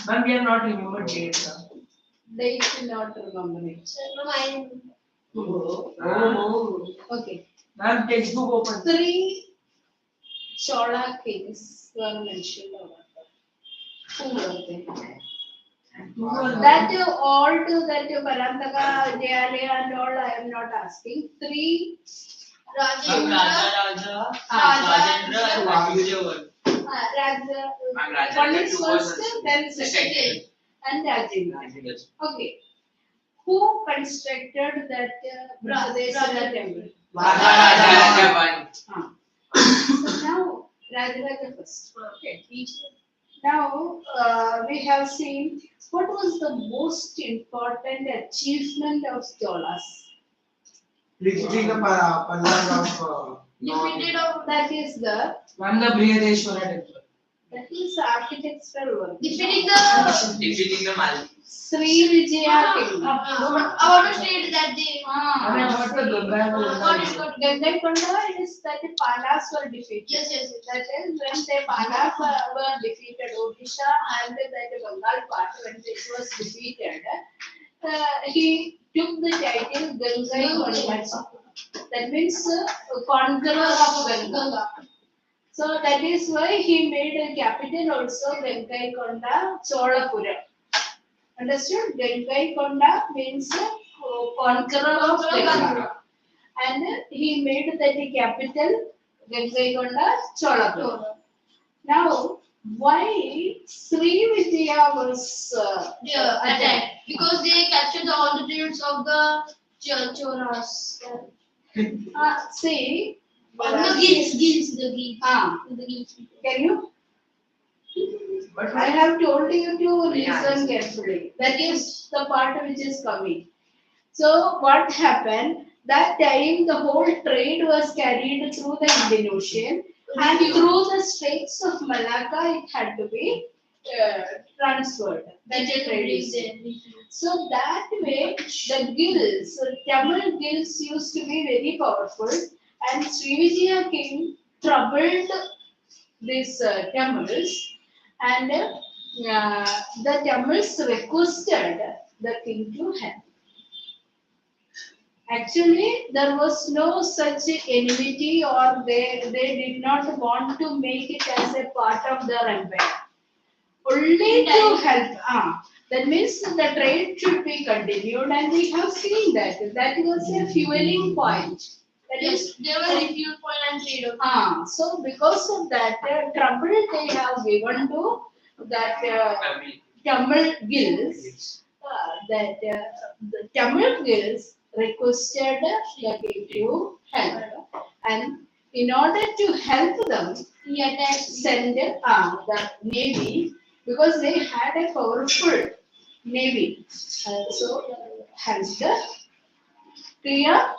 Ma'am, we have not remembered dates. They cannot remember it. Oh. Okay, Ma'am, textbook open. 3 Chola kings were mentioned over there. Who were they? That all to that Parantaka, Jayalaya and all I am not asking. 3 Raja, Rajendra, Rajendra, Raja, Raja, one is two was first, then second, second. and Rajendra. Okay. Who constructed that Brihadeshwara temple? Raja, So now, Rajaraja first. Okay. Now, we have seen what was the most important achievement of Cholas. Defeating the Pallas of Defeated of that is the Ma'am, the Brihadeshwara temple. that is architectural work. defeating the Mali. Sri Vijaya king. About to state that they. And about the Ganga. Gangaikonda is that the Pandavas were defeated. Yes. That is when the Pandavas were defeated, Odisha and that Bengal part when it was defeated, he took the title Gangaikonda. That means conqueror of Ganga. So that is why he made a capital also Gangaikonda Cholapura. Understood? Gangaikonda means conqueror of Ganga. And he made that the capital Gangaikonda Cholapura. Now, why Sri Vijaya was attacked? Because they captured all the tributes of the Cholas. See, The Gills. Can you? I have told you to listen carefully. That is the part which is coming. So what happened? That time the whole trade was carried through the Indian Ocean and through the Straits of Malacca it had to be transferred. That trade is there. So that way the gills, Tamil gills used to be very powerful and Srivijaya king troubled these Tamils and the Tamils requested the king to help. Actually, there was no such enmity or they did not want to make it as a part of their empire. Only to help. That means the trade should be continued and we have seen that. That was a fueling point. That is, There were refuel point and trade. so because of that trouble they have given to that Tamil gills, the Tamil gills requested the king to help, and in order to help them, he had sent the navy because they had a powerful navy. So hence the clear.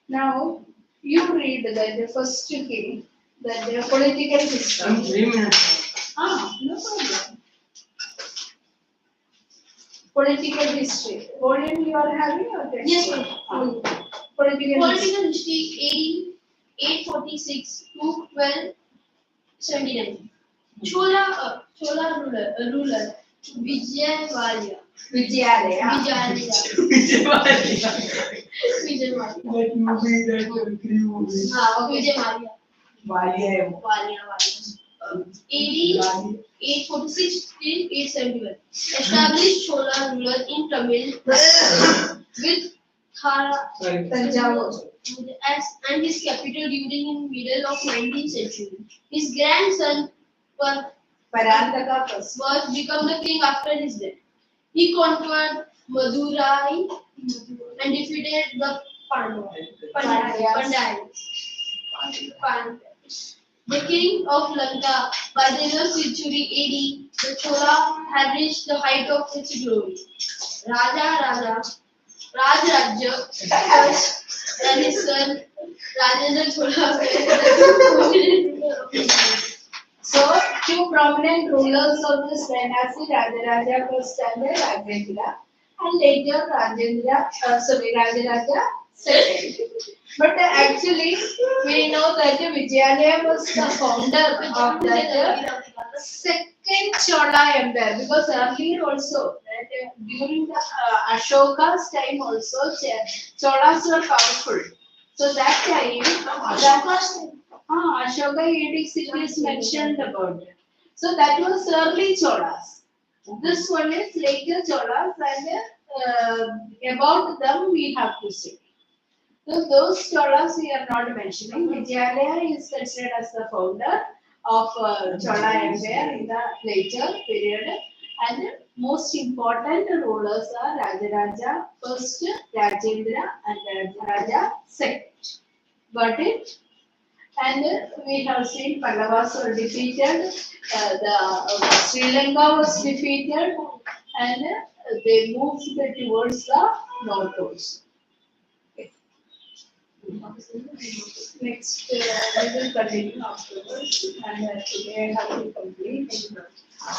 Now you read the first king, the political Ma'am, history. 3 minutes. No problem. Political history. Volume you are having or text? Yes, ma'am. Political history. Political history 846 to 1279. Chola ruler Vijayvalya Vijayalaya. Vijayalaya. Vijayawada. That movie, that Kree movie. Vijayawada. Valia. Valia. AD 846 till 871. Established Chola ruler in Tamil with Tanjavur. and his capital during in middle of 19th century. His grandson Parantaka first. was become the king after his death. He conquered Madurai and defeated the Pandavas. The king of Lanka by the 11th century AD, the Chola had reached the height of its glory. Rajrajya first and his son Rajendra Chola were So, two prominent rulers of this dynasty, Rajaraja first and Rajendra, and later Rajaraja second. But actually, we know that Vijayalaya was the founder of that second Chola Empire, because earlier also, that during the Ashoka's time also, Cholas were powerful. So that time, Ashoka edict it is mentioned about. So that was early Cholas. This one is later Cholas, and about them we have to see. So those Cholas we are not mentioning. Vijayalaya is considered as the founder of Chola Empire in the later period, and the most important rulers are Rajaraja first, Rajendra, and Rajaraja second. Got it? And we have seen Pandavas were defeated, Sri Lanka was defeated, and they moved towards the north also. Next, we will continue afterwards, and today I have to complete.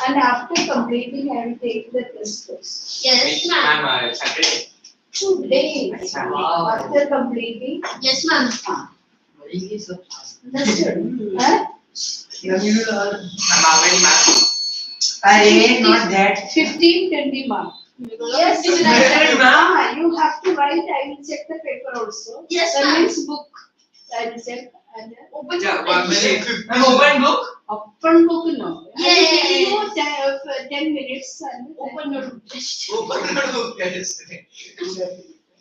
And after completing, I will take the test course. Yes, ma'am. Saturday. Today, Wow. after completing, Yes, ma'am. understood? Huh? Then you will earn. Ma'am, how many marks? Not that. 15-20 mark. Yes, You have to write. I will check the paper also. Yes, The ma'am. next book I will check. And Open Yeah, 1 minute. Ma'am, open book. open book no. I will Yeah. give you 10 minutes. And Open your test. Open notebook, yes.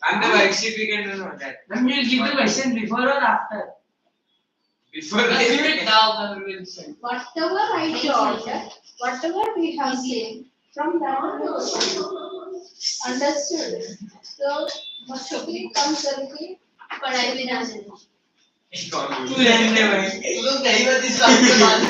And the worksheet we can do on that. Ma'am, you will give the question before or after? Before Give it now, ma'am, we will send. whatever I taught, whatever we have seen from that, understood. So, Mashukri comes early. पढ़ाई में ध्यान देना तू रहने दे भाई. तू तो कई बार इस बात पे बात